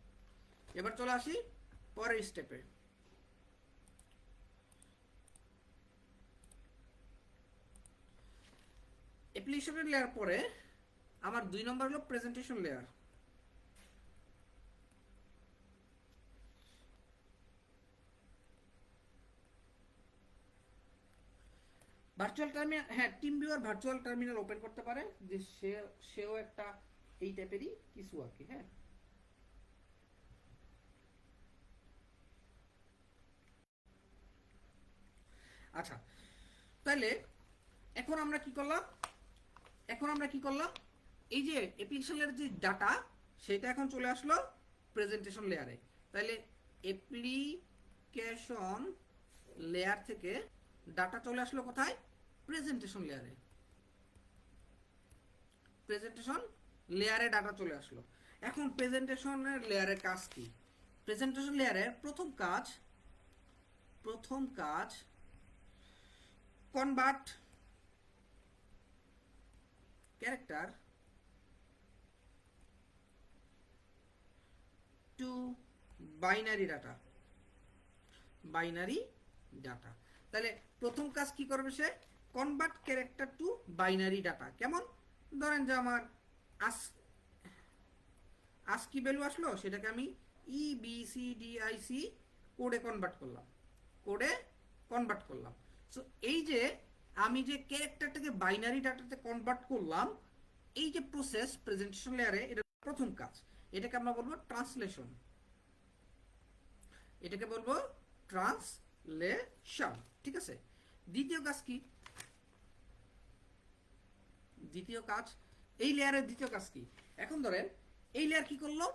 এবার চলে আসি পরের স্টেপে। অ্যাপ্লিকেশনের লেয়ার পরে আমার 2 নম্বর হলো প্রেজেন্টেশন লেয়ার। ভার্চুয়াল টার্মিনাল, হ্যাঁ, team viewer virtual terminal open করতে পারে, যে সেও একটা এই টাইপেরই কিছু আর কি। হ্যাঁ, আচ্ছা, তাহলে এখন আমরা কি করলাম, এই যে অ্যাপ্লিকেশন লেয়ারের যে ডাটা, সেটা এখন চলে আসলো প্রেজেন্টেশন লেয়ারে। তাহলে অ্যাপ্লিকেশন লেয়ার থেকে ডাটা চলে আসলো কোথায়? প্রেজেন্টেশন লেয়ারে। প্রেজেন্টেশন লেয়ারে ডাটা চলে আসলো। এখন প্রেজেন্টেশনের লেয়ারের কাজ কি? প্রেজেন্টেশন লেয়ারের প্রথম কাজ convert character to binary data. তাহলে প্রথম কাজ কি করবে সে? Convert character to binary data. কেমন? ধরেন যে আমার আস্কি ভ্যালু আসলো, সেটাকে আমি EBCDIC কোডে কনভার্ট করলাম। সো এই যে আমি যে ক্যারেক্টারটাকে বাইনারি ডাটাতে কনভার্ট করলাম, এই যে প্রসেস প্রেজেন্টেশন লেয়ারে, এটা প্রথম কাজ। এটাকে আমরা বলবো ট্রান্সলেশন। ঠিক আছে। দ্বিতীয় কাজ কি? এই লেয়ারের দ্বিতীয় কাজ কি? এখন ধরেন এই লেয়ার কি করলো?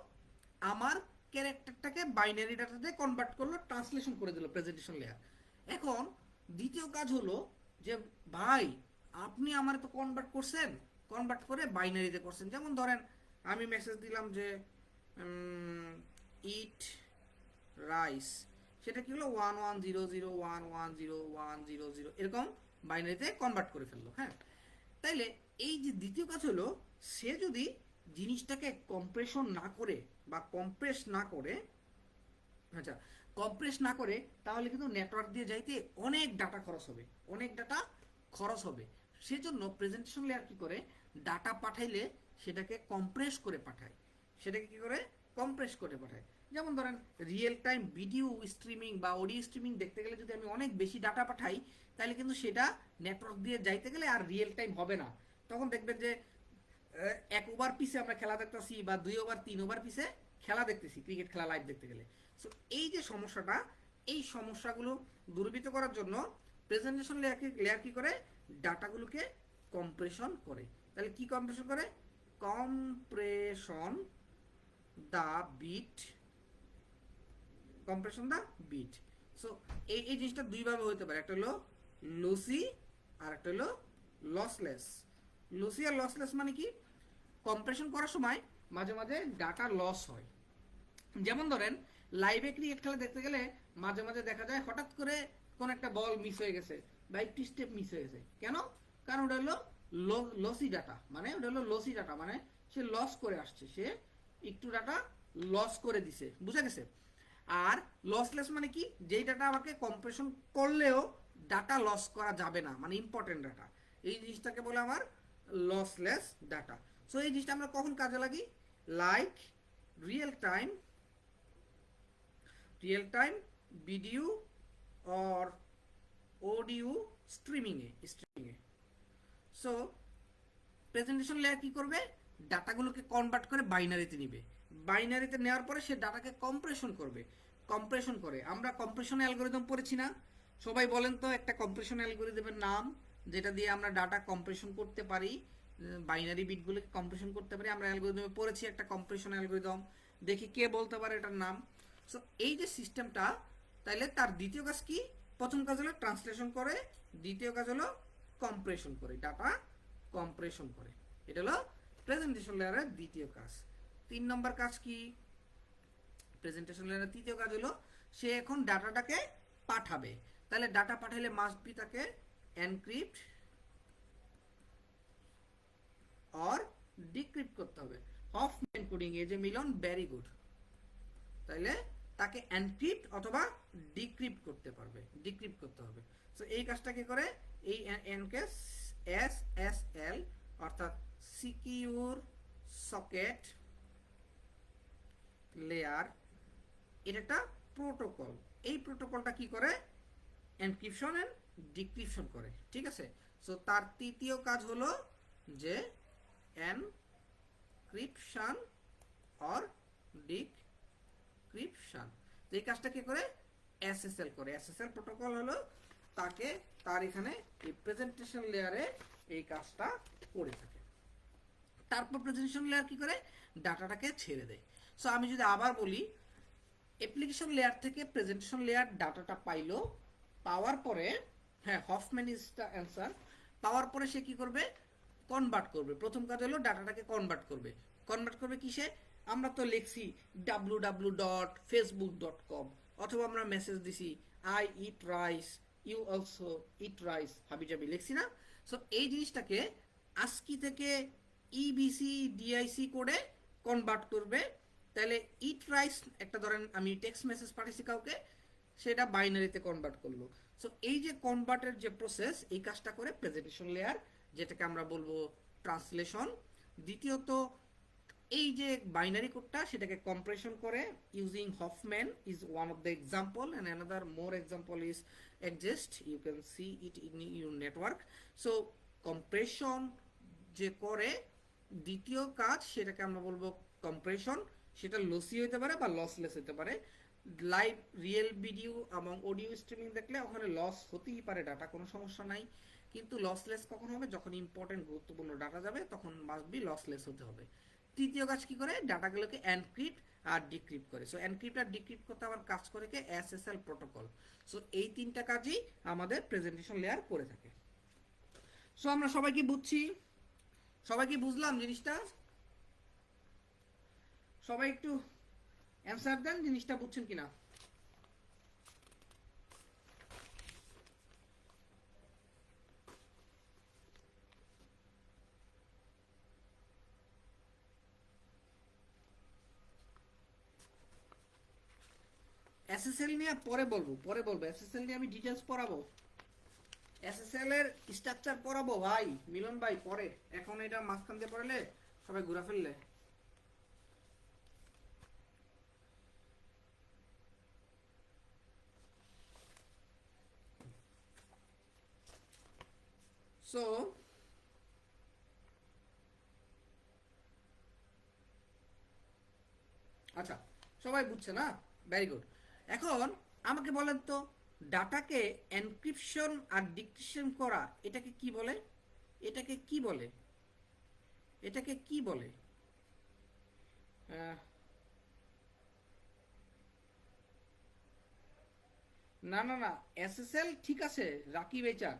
আমার ক্যারেক্টারটাকে বাইনারি ডাটাতে কনভার্ট করলো, ট্রান্সলেশন করে দিল প্রেজেন্টেশন লেয়ার। এখন দ্বিতীয় কাজ হলো যে ভাই আপনি আমার তো কনভার্ট করে বাইনারিতে করছেন। যেমন ধরেন আমি মেসেজ দিলাম যে ইট রাইস, সেটা কি হলো 1100110110 এরকম বাইনারিতে কনভার্ট করে ফেললো। হ্যাঁ, তাইলে এই যে দ্বিতীয় কাজ হলো, সে যদি জিনিসটাকে কম্প্রেশন না করে বা কম্প্রেস না করে তাহলে কিন্তু নেটওয়ার্ক দিয়ে যাইতে অনেক ডাটা খরচ হবে। সেজন্য প্রেজেন্টেশন লেয়ার কি করে? ডাটা পাঠাইলে সেটাকে কম্প্রেস করে পাঠায়। যেমন ধরেন রিয়েল টাইম ভিডিও স্ট্রিমিং বা অডিও স্ট্রিমিং দেখতে গেলে যদি আমি অনেক বেশি ডাটা পাঠাই, তাহলে কিন্তু সেটা নেটওয়ার্ক দিয়ে যাইতে গেলে আর রিয়েল টাইম হবে না। তখন দেখবেন যে 1 ওভার পিছে আমরা খেলা দেখতেছি বা 2 ওভার 3 ওভার পিছে খেলা দেখতেছি, ক্রিকেট খেলা লাইভ দেখতে গেলে। সো এই যে সমস্যাটা, এই সমস্যাগুলো দূরীভূত করার জন্য প্রেজেন্টেশন লেয়ার কি করে? ডাটাগুলোকে কম্প্রেশন করে। তাহলে কি কম্প্রেশন করে? কম্প্রেশন দা বিট। সো এই জিনিসটা দুইভাবে হতে পারে, একটা হলো লসি আর একটা হলো লসলেস। লসি আর লসলেস মানে কি? কম্প্রেশন করার সময় মাঝে মাঝে ডাটা লস হয়। যেমন ধরেন লাইভে ক্রিকেট খেলা দেখতে গেলে মাঝে মাঝে দেখা যায় হঠাৎ করে কোন একটা বল মিস হয়ে গেছে বা একটি স্টেপ মিস হয়ে গেছে। কেন? কারণ ওটা হলো লসি ডাটা, মানে সে লস করে আসছে, সে একটু ডাটা লস করে দিছে। বুঝা গেছে? আর লসলেস মানে কি? যেই ডাটা আমাকে কম্প্রেশন করলেও ডাটা লস করা যাবে না, মানে ইম্পর্টেন্ট ডাটা, এই জিনিসটাকে বলে আমার লসলেস ডাটা। সো এই জিনিসটা আমরা কখন কাজে লাগি? Like real time video or audio streaming A. So presentation layer কি করবে? ডাটাগুলোকে কনভার্ট করে বাইনারিতে নিবে। বাইনারিতে নেওয়ার পরে সে ডাটাকে কম্প্রেশন করে। আমরা কম্প্রেশন অ্যালগরিদম পড়েছি না? সবাই বলেন তো একটা কম্প্রেশন অ্যালগরিদমের নাম, যেটা দিয়ে আমরা ডাটা কম্প্রেশন করতে পারি, বাইনারি বিটগুলোকে কম্প্রেশন করতে পারি। আমরা অ্যালগরিদমে পড়েছি একটা কম্প্রেশন অ্যালগরিদম। দেখি কে বলতে পারে এটার নাম। সো এই যে সিস্টেমটা, তাইলে তার দ্বিতীয় কাজ কি? প্রথম কাজ হলো ট্রান্সলেশন করে, দ্বিতীয় কাজ হলো কম্প্রেশন করে, ডাটা কম্প্রেশন করে। এটা হলো প্রেজেন্টেশন লেয়ারের দ্বিতীয় কাজ। 3 নম্বর কাজ কি? প্রেজেন্টেশন লেয়ারের তৃতীয় কাজ হলো সে এখন ডাটাটাকে পাঠাবে। তাহলে ডাটা পাঠাইলে মাস্ট বি তাকে এনক্রিপ্ট অর ডিক্রিপ্ট করতে হবে। হফম্যান কোডিং এ যে মিলন, ভেরি গুড। তাহলে তাকে এনক্রিপ্ট অথবা ডিক্রিপ্ট করতে হবে। সো এই কাজটা কি করে? এই এনকে SSL অর্থাৎ সিকিউর সকেট লেয়ার, এটা একটা প্রোটোকল। এই প্রোটোকলটা কি করে? এনক্রিপশন এন্ড ডিক্রিপশন করে। ঠিক আছে। সো তার তৃতীয় কাজ হলো যে এনক্রিপশন অর ডিক্রিপশন। এই কাজটা কি করে? SSL করে। SSL প্রোটোকল হলো তাকে তার এখানে এই প্রেজেন্টেশন লেয়ারে এই কাজটা করে থাকে। তারপর প্রেজেন্টেশন লেয়ার কি করে? ডাটাটাকে ছেড়ে দেয়। সো আমি যদি আবার বলি, অ্যাপ্লিকেশন লেয়ার থেকে প্রেজেন্টেশন লেয়ার ডাটাটা পাইলো, পাওয়ার পরে, হ্যাঁ, হফম্যান ইজ দ্য অ্যান্সার। পাওয়ার পরে সে কি করবে? কনভার্ট করবে। প্রথম কাজ হলো ডাটাটাকে কনভার্ট করবে। কনভার্ট করবে কিসে? আমরা তো লিখছি www.facebook.com, অথবা আমরা মেসেজ দিছি I eat rice, you also eat rice, হাবিজাবি লিখছি না? সো এই জিনিসটাকে আজকি থেকে ইবিসি ডিআইসি করে কনভার্ট করবে। তাহলে ইট রাইস একটা ধরেন আমি টেক্সট মেসেজ পাঠিয়েছি কাউকে, সেটা বাইনারিতে কনভার্ট করলো। সো এই যে কনভার্টের যে প্রসেস, এই কাজটা করে প্রেজেন্টেশন লেয়ার, যেটাকে আমরা বলবো ট্রান্সলেশন। দ্বিতীয়ত এই যে বাইনারি কোডটা সেটাকে কম্প্রেশন করে using Huffman is one of the example, and another more example is exist, you can see it in your network. So compression যে করে দ্বিতীয় কাজ, সেটাকে আমরা বলবো কম্প্রেশন। সেটা লসি হতে পারে বা লসলেস হতে পারে। লাইভ রিয়েল ভিডিও এবং অডিও স্ট্রিমিং দেখলে ওখানে লস হতেই পারে ডাটা, কোনো সমস্যা নাই। কিন্তু লসলেস কখন হবে? যখন ইম্পর্টেন্ট গুরুত্বপূর্ণ ডাটা যাবে তখন মাস্ট বি লসলেস হতে হবে। তৃতীয় কাজ কি করে? ডাটাগুলোকে এনক্রিপ্ট আর ডিক্রিপ্ট করে। সো এনক্রিপ্ট আর ডিক্রিপ্ট করতে আবার কাজ করে কে? SSL protocol. সো এই তিনটা কাজই আমাদের প্রেজেন্টেশন লেয়ার করে থাকে। সো আমরা সবাই কি বুঝছি? সবাই কি বুঝলাম জিনিসটা? সবাই একটু অ্যান্সার দেন, জিনিসটা বুঝছেন কিনা। এসএসএল নিয়ে পরে বলবো এসএসএল নিয়ে আমি ডিটেলস পড়াবো, এসএসএল এর স্ট্রাকচার পড়াবো ভাই, মিলন ভাই পরে। এখন এটা মাঝখান দিয়ে পড়ালে সবাই ঘুরা ফেললে। সো আচ্ছা, সবাই বুঝছে না? Very good. এখন আমাকে বলেন তো, ডাটাকে এনক্রিপশন আর ডিক্রিপশন করা এটাকে কি বলে? এটাকে কি বলে? এটাকে কি বলে? না না না, এসএসএল ঠিক আছে, রাকিব এইচআর,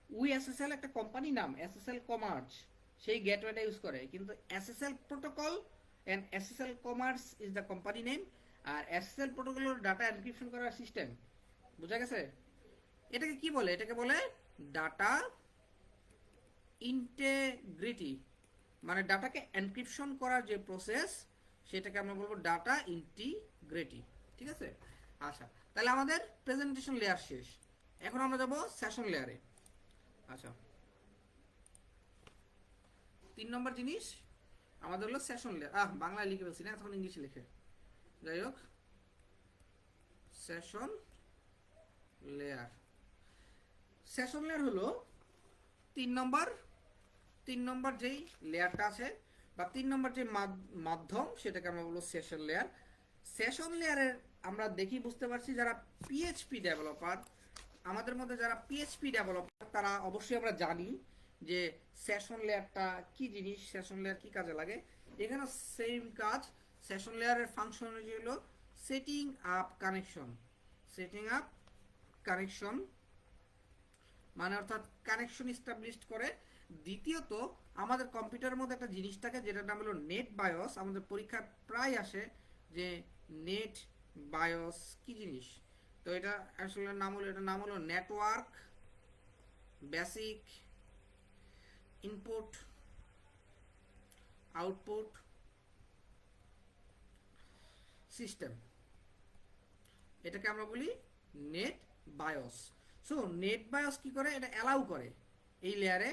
উই এসএসএল একটা কোম্পানি নাম, এসএসএল কমার্স, সেই গেটওয়েটা ইউজ করে। কিন্তু SSL protocol and SSL commerce is the company name. আর এসএসএল প্রোটোকল হলো ডাটা এনক্রিপশন করার সিস্টেম। বুঝা গেছে? এটাকে কি বলে? এটাকে বলে ডাটা ইন্টেগ্রিটি। মানে ডাটাকে এনক্রিপশন করার যে প্রসেস, সেটাকে আমরা বলবো ডাটা ইন্টিগ্রিটি। ঠিক আছে? আচ্ছা, তাহলে আমাদের প্রেজেন্টেশন লেয়ার শেষ। এখন আমরা যাব সেশন লেয়ারে। আচ্ছা, 3 নম্বর জিনিস আমাদের হলো সেশন লেয়ার। বাংলায় লিখে ফেলছি না, তখন ইংলিশে লিখে, যাই হোক, সেশন লেয়ার। সেশন লেয়ার হলো 3 নম্বর যেই লেয়ারটা আছে, বা 3 নম্বর যে মাধ্যম, সেটাকে আমরা বলবো সেশন লেয়ার। সেশন লেয়ারের আমরা দেখি বুঝতে পারছি যারা পিএইচপি ডেভেলপার, আমাদের মধ্যে যারা পিএইচপি ডেভেলপার, তারা অবশ্যই আমরা জানি যে সেশন লেয়ারটা কি জিনিস, সেশন লেয়ার কি কাজে লাগে। এখানে সেম কাজ। সেশন লেয়ারের ফাংশন হলো setting up connection. Setting up connection মানে অর্থাৎ কানেকশন এস্টাবলিশ করে। দ্বিতীয়ত আমাদের কম্পিউটারের মধ্যে একটা জিনিস থাকে যেটার নাম হলো নেট বায়োস। আমাদের পরীক্ষায় প্রায় আসে যে নেট বায়োস কি জিনিস। তো এটা আসলে এটার নাম হলো network basic input output system. এটাকে আমরা বলি net bias. So net bias কি করে? এটা অ্যালাউ করে, এই লেয়ারে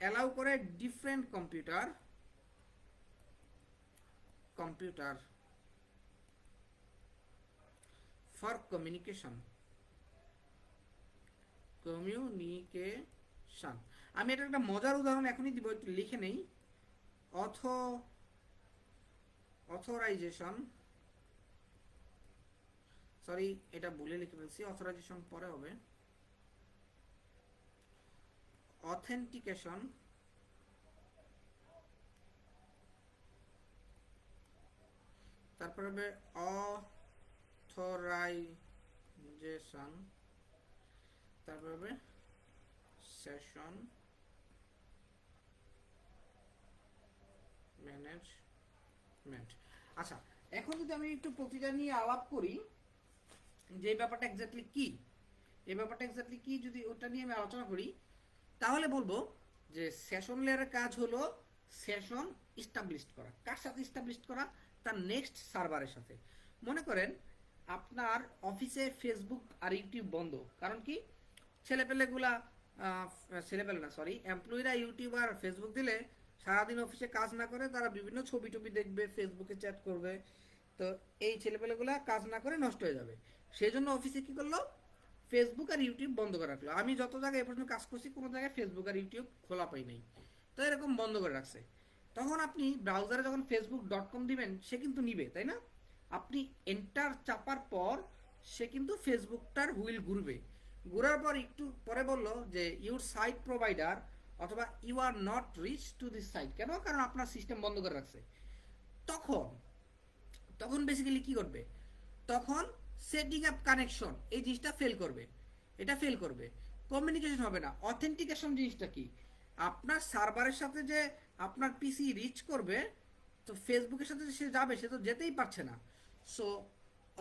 অ্যালাউ করে ডিফারেন্ট কম্পিউটার ফর কমিউনিকেশন। আমি এটা একটা মজার উদাহরণ এখনই দিব, একটু লিখে নেই। অথরাইজেশন, সরি এটা ভুলে লিখে ফেলছি, অথরাইজেশন পরে হবে। অথেন্টিকেশন, তারপর হবে অথরাইজেশন, তারপর হবে সেশন ম্যানেজমেন্ট। আচ্ছা, এখন যদি আমি একটু প্রতিটা নিয়ে আলাপ করি যে এই ব্যাপারটা এক্স্যাক্টলি কি, এই ব্যাপারটা এক্স্যাক্টলি কি যদি ওটা নিয়ে আমি আলোচনা করি, তাহলে বলবো যে সেশন লেয়ারের কাজ হলো সেশন ইস্টাবলিশ করা। কার সাথে ইস্টাবলিশ করা? তার নেক্সট সার্ভারের সাথে। মনে করেন আপনার অফিসে ফেসবুক আর ইউটিউব বন্ধ, কারণ কি ছেলেপেলেগুলা ছেলেপেলে না সরি এমপ্লয়িরা ইউটিউব আর ফেসবুক দিলে সারাদিন অফিসে কাজ না করে তারা বিভিন্ন ছবি টবি দেখবে, ফেসবুকে চ্যাট করবে, তো এই ছেলেপেলেগুলা কাজ না করে নষ্ট হয়ে যাবে। সেই জন্য অফিসে কি করলো, ফেসবুক আর ইউটিউব বন্ধ করে রাখলো। আমি যত জায়গায় এ পর্যন্ত কাজ করছি কোনো জায়গায় ফেসবুক আর ইউটিউব খোলা পাই নাই, তো এরকম বন্ধ করে রাখছে। তখন আপনি ব্রাউজারে যখন facebook.com দিবেন সে কিন্তু নিবে, তাই না? আপনি এন্টার চাপার পর সে কিন্তু ফেসবুকটার হুইল ঘুরবে, ঘুরার পর একটু পরে বললো যে ইউর সাইট প্রোভাইডার অথবা you are not reach to this site. কেন? কারণ আপনার সিস্টেম বন্ধ করে রাখছে। তখন তখন বেসিক্যালি কি করবে, তখন সেটিং আপ কানেকশন এই জিনিসটা ফেল করবে, এটা ফেল করবে, কমিউনিকেশন হবে না। অথেন্টিকেশন জিনিসটা কি, আপনার সার্ভারের সাথে যে আপনার পিসি রিচ করবে, তো ফেসবুকের সাথে সে যাবে, সে তো যেতেই পারছে না। সো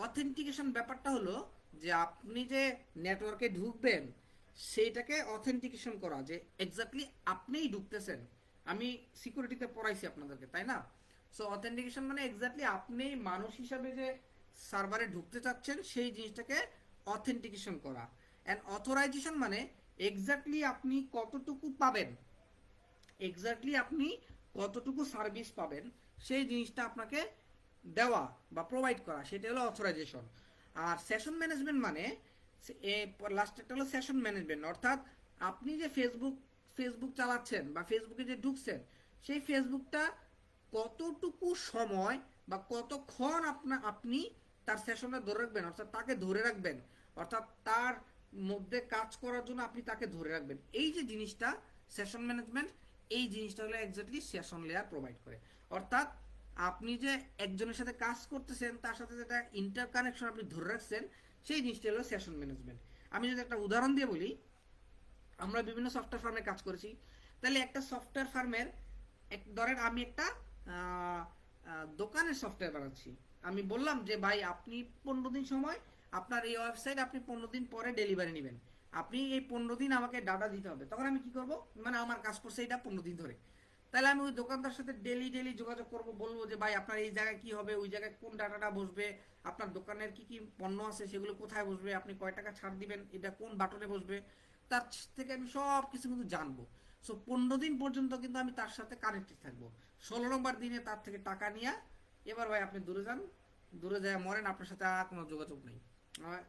অথেন্টিকেশন ব্যাপারটা হলো যে আপনি যে নেটওয়ার্কে ঢুকবেন সেইটাকে অথেন্টিকেশন করা, যে এক্স্যাক্টলি আপনিই ঢুকতেছেন। আমি সিকিউরিটিতে পড়াইছি আপনাদেরকে, তাই না? সো অথেন্টিকেশন মানে এক্স্যাক্টলি আপনি মানুষ হিসাবে যে সার্ভারে ঢুকতে চাচ্ছেন সেই জিনিসটাকে অথেন্টিকেশন করা। অ্যান্ড অথরাইজেশন মানে এক্স্যাক্টলি আপনি কতটুকু পাবেন, এক্স্যাক্টলি আপনি কতটুকু সার্ভিস পাবেন সেই জিনিসটা আপনাকে দেওয়া বা প্রোভাইড করা, সেটা হলো অথরাইজেশন। আর সেশন ম্যানেজমেন্ট মানে লাস্ট একটা হলো সেশন ম্যানেজমেন্ট, অর্থাৎ আপনি যে ফেসবুক চালাচ্ছেন বা ফেসবুকে যে ঢুকছেন সেই ফেসবুকটা কতটুকু সময় বা কতক্ষণ আপনি তার সেশনটা ধরে রাখবেন, অর্থাৎ তাকে ধরে রাখবেন, অর্থাৎ তার মধ্যে কাজ করার জন্য আপনি তাকে ধরে রাখবেন। এই যে জিনিসটা সেশন ম্যানেজমেন্ট, এই জিনিসটা হলো এক্স্যাক্টলি সেশন লেয়ার প্রোভাইড করে। অর্থাৎ আপনি যে একজনের সাথে কাজ করতেছেন তার সাথে যেটা ইন্টার কানেকশন আপনি ধরে রাখছেন সেই জিনিসটা হলো সেশন ম্যানেজমেন্ট। আমি যদি একটা উদাহরণ দিয়ে বলি, আমরা বিভিন্ন সফটওয়্যার ফার্মে কাজ করেছি, তাহলে একটা সফটওয়্যার ফার্মের ধরেন আমি একটা দোকানের সফটওয়্যার বানাচ্ছি, আমি বললাম যে ভাই আপনি 15 দিন সময়, আপনার এই ওয়েবসাইট আপনি 15 দিন পরে ডেলিভারি নেবেন, আপনি এই 15 দিন আমাকে ডাটা দিতে হবে। তখন আমি কি করব, মানে আমার কাজ করছে এটা 15 দিন ধরে, তাহলে আমি ওই দোকানদার সাথে ডেলি যোগাযোগ করব, বলবো যে ভাই আপনার এই জায়গায় কি হবে, ওই জায়গায় কোন ডাটাটা বসবে, আপনার দোকানের কি কি পণ্য আছে সেগুলো কোথায় বসবে, আপনি কয় টাকা ছাড় দিবেন, এটা কোন বাটনে বসবে, তার থেকে আমি সব কিছু কিন্তু জানবো। সো 15 দিন পর্যন্ত কিন্তু আমি তার সাথে কানেক্টেড থাকবো। 16 নম্বর দিনে তার থেকে টাকা নিয়ে এবার ভাই আপনি দূরে যান, দূরে যায় মরেন, আপনার সাথে আর কোনো যোগাযোগ নেই,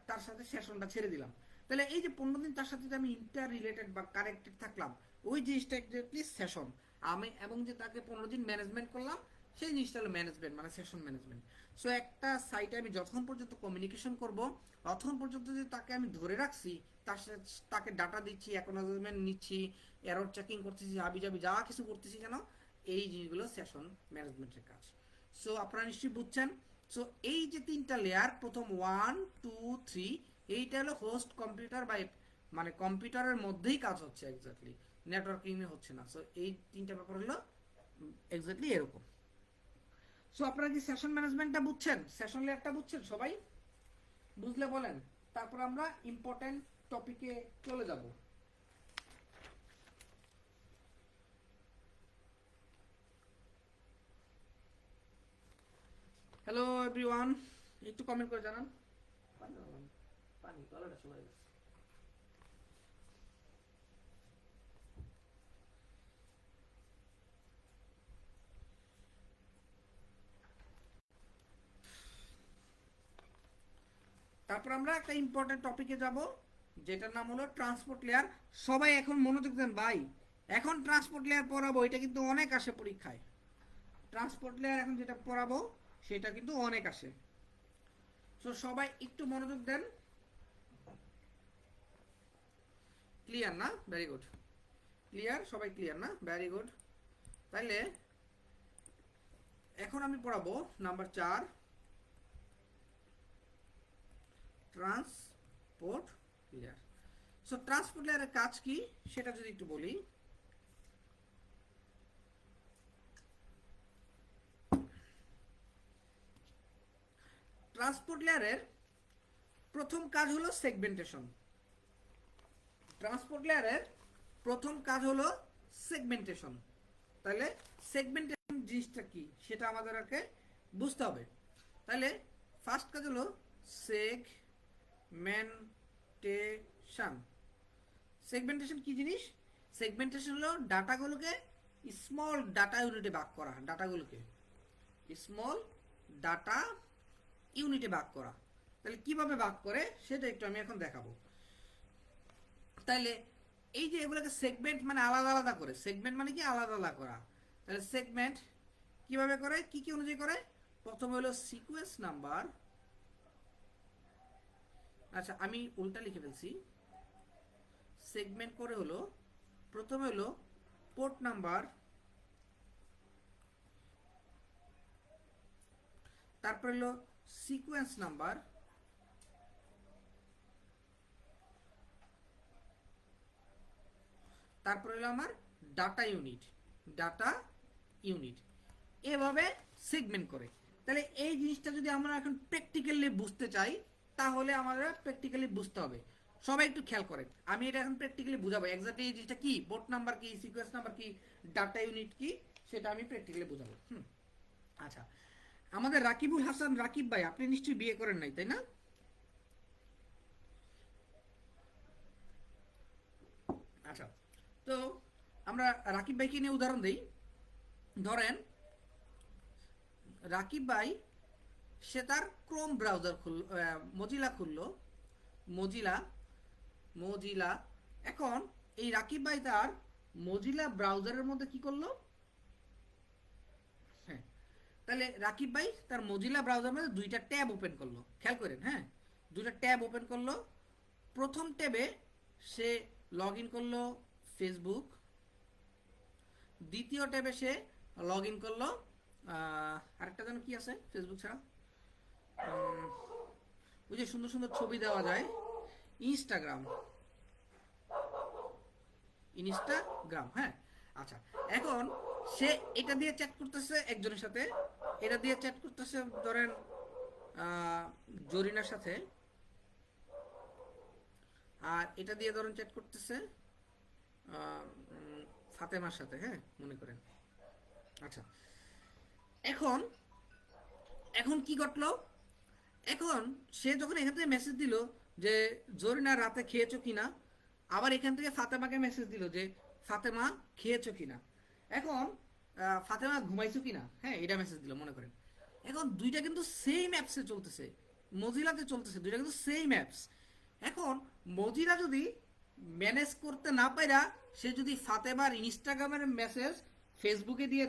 তার সাথে সেশনটা ছেড়ে দিলাম। তাহলে এই যে 15 দিন তার সাথে যে আমি ইন্টার রিলেটেড বা কানেক্টেড থাকলাম, ওই জিনিসটা একটি সেশন। আমি এবং যে তাকে 15 দিন ম্যানেজমেন্ট করলাম সেই জিনিসটা হলো ম্যানেজমেন্ট, মানে সেশন ম্যানেজমেন্ট। সো একটা সাইটে আমি যতক্ষণ পর্যন্ত কমিউনিকেশন করব ততক্ষণ পর্যন্ত যে তাকে আমি ধরে রাখছি, তার সাথে তাকে ডাটা দিচ্ছি, অ্যাকনোলেজমেন্ট নিচ্ছি, এরর চেকিং করতেছি, হাবিজাবি যা কিছু করতেছি কেন, এই জিনিসগুলো সেশন ম্যানেজমেন্টের কাজ। সো আপনারা নিশ্চয়ই বুঝছেন। সো এই যে 3টা লেয়ার, প্রথম 1 2 3, এইটা হলো হোস্ট কম্পিউটার বা মানে কম্পিউটারের মধ্যেই কাজ হচ্ছে, এক্স্যাক্টলি নেটওয়ার্কিং এ হচ্ছে না। সো এই 3টা ব্যাপার হলো এক্স্যাক্টলি এরকম। সো আপনারা কি সেশন ম্যানেজমেন্টটা বুঝছেন, সেশন লেয়ারটা বুঝছেন? সবাই বুঝলে বলেন, তারপর আমরা ইম্পর্টেন্ট টপিকে চলে যাব। হ্যালো এভরিওয়ান, একটু কমেন্ট করে জানান। পানি গলাটা চলে গেছে। তারপর আমরা একটা ইম্পর্টেন্ট টপিকে যাব যেটার নাম হলো ট্রান্সপোর্ট লেয়ার। সবাই এখন মনোযোগ দেন ভাই, এখন ট্রান্সপোর্ট লেয়ার পড়াবো, এটা কিন্তু অনেক আসে পরীক্ষায়। ট্রান্সপোর্ট লেয়ার এখন যেটা পড়াবো সেটা কিন্তু অনেক আসে। সো সবাই একটু মনোযোগ দেন। ক্লিয়ার না? ভেরি গুড, ক্লিয়ার, সবাই ক্লিয়ার না? Very good. তাইলে এখন আমি পড়াবো number 4, transport layer. So transport লেয়ারের কাজ কি সেটা যদি একটু বলি, ট্রান্সপোর্ট লেয়ারের প্রথম কাজ হলো সেগমেন্টেশন। ট্রান্সপোর্ট লেয়ারের প্রথম কাজ হলো সেগমেন্টেশন। তাহলে সেগমেন্টেশন জিনিসটা কি সেটা আমাদেরকে বুঝতে হবে। তাহলে ফার্স্ট কাজ হলো সেগমেন্টেশন। সেগমেন্টেশন কি জিনিস? সেগমেন্টেশন হলো ডাটাগুলোকে স্মল ডাটা ইউনিটে ভাগ করা, ডাটাগুলোকে স্মল ডাটা ইউনিটে ভাগ করা। তাহলে কিভাবে ভাগ করে সেটা একটু আমি এখন দেখাবো। তাহলে এই যে এগুলোকে সেগমেন্ট মানে আলাদা আলাদা করে, সেগমেন্ট মানে কি আলাদা আলাদা করা। তাহলে সেগমেন্ট কিভাবে করে, কি কি অনুযায়ী করে? প্রথমে হলো সিকোয়েন্স নাম্বার, আচ্ছা আমি উল্টা লিখে ফেলছি। সেগমেন্ট করে হলো প্রথমে হলো পোর্ট নাম্বার, তারপর হলো সিকোয়েন্স নাম্বার, তারপর হলো আমার ডাটা ইউনিট, ডাটা ইউনিট। এভাবে সেগমেন্ট করে। তাহলে এই জিনিসটা যদি আমরা এখন প্র্যাকটিক্যালি বুঝতে চাই তাহলে আমাদের প্র্যাকটিক্যালি বুঝতে হবে। সবাই একটু খেয়াল করেন, আমি এটা এখন প্র্যাকটিক্যালি বুঝাবো। এক্স্যাক্টলি এই জিনিসটা কি, পোর্ট নাম্বার কি, সিকোয়েন্স নাম্বার কি, ডাটা ইউনিট কি, সেটা আমি প্র্যাকটিক্যালি বুঝাবো। আচ্ছা, আমাদের রাকিবুল হাসান রাকিব ভাই, আপনি নিশ্চয়ই বিয়ে করেন নাই, তাই না? আচ্ছা, তো আমরা রাকিব ভাইকে নিয়ে উদাহরণ দিই। ধরেন রাকিব ভাই সে তার ক্রোম ব্রাউজার খুললো, মজিলা খুললো, মজিলা। এখন এই রাকিব ভাই তার মজিলা ব্রাউজারের মধ্যে কি করলো? হ্যাঁ, তাহলে রাকিব ভাই তার মজিলা ব্রাউজারের মধ্যে দুইটা ট্যাব ওপেন করলো। খেয়াল করেন, হ্যাঁ, দুইটা ট্যাব ওপেন করলো। প্রথম ট্যাবে সে লগ ইন করলো ফেসবুক, দ্বিতীয় ট্যাবে সে লগ ইন করলো আরেকটা যেন কি আছে ফেসবুক ছাড়া, ওই যে সুন্দর সুন্দর ছবি দেওয়া যায়, ইনস্টাগ্রাম। হ্যাঁ, আচ্ছা, এখন সে এটা দিয়ে চ্যাট করতেছে একজনের সাথে, এটা দিয়ে চ্যাট করতেছে ধরেন জরিনার সাথে, আর এটা দিয়ে ধরেন চ্যাট করতেছে ফাতেমার সাথে, হ্যাঁ মনে করেন। আচ্ছা, এখন কি ঘটলো? এখন সে যখন এখান থেকে মেসেজ দিল যে জরিনা রাতে খেয়েছো কিনা, আবার এখান থেকে ফাতেমাকে মেসেজ দিল যে ফাতেমা খেয়েছো কিনা, এখন ফাতেমা ঘুমাইছো কিনা, হ্যাঁ এটা মেসেজ দিল মনে করেন। এখন দুইটা কিন্তু সেম অ্যাপসে চলতেছে, মজিলাতে চলতেছে, দুইটা কিন্তু সেম অ্যাপস। এখন মজিলা যদি ম্যানেজ করতে না পাইরা সে যদি ফাতেমার ইনস্টাগ্রামের মেসেজ ফেসবুকে দিয়ে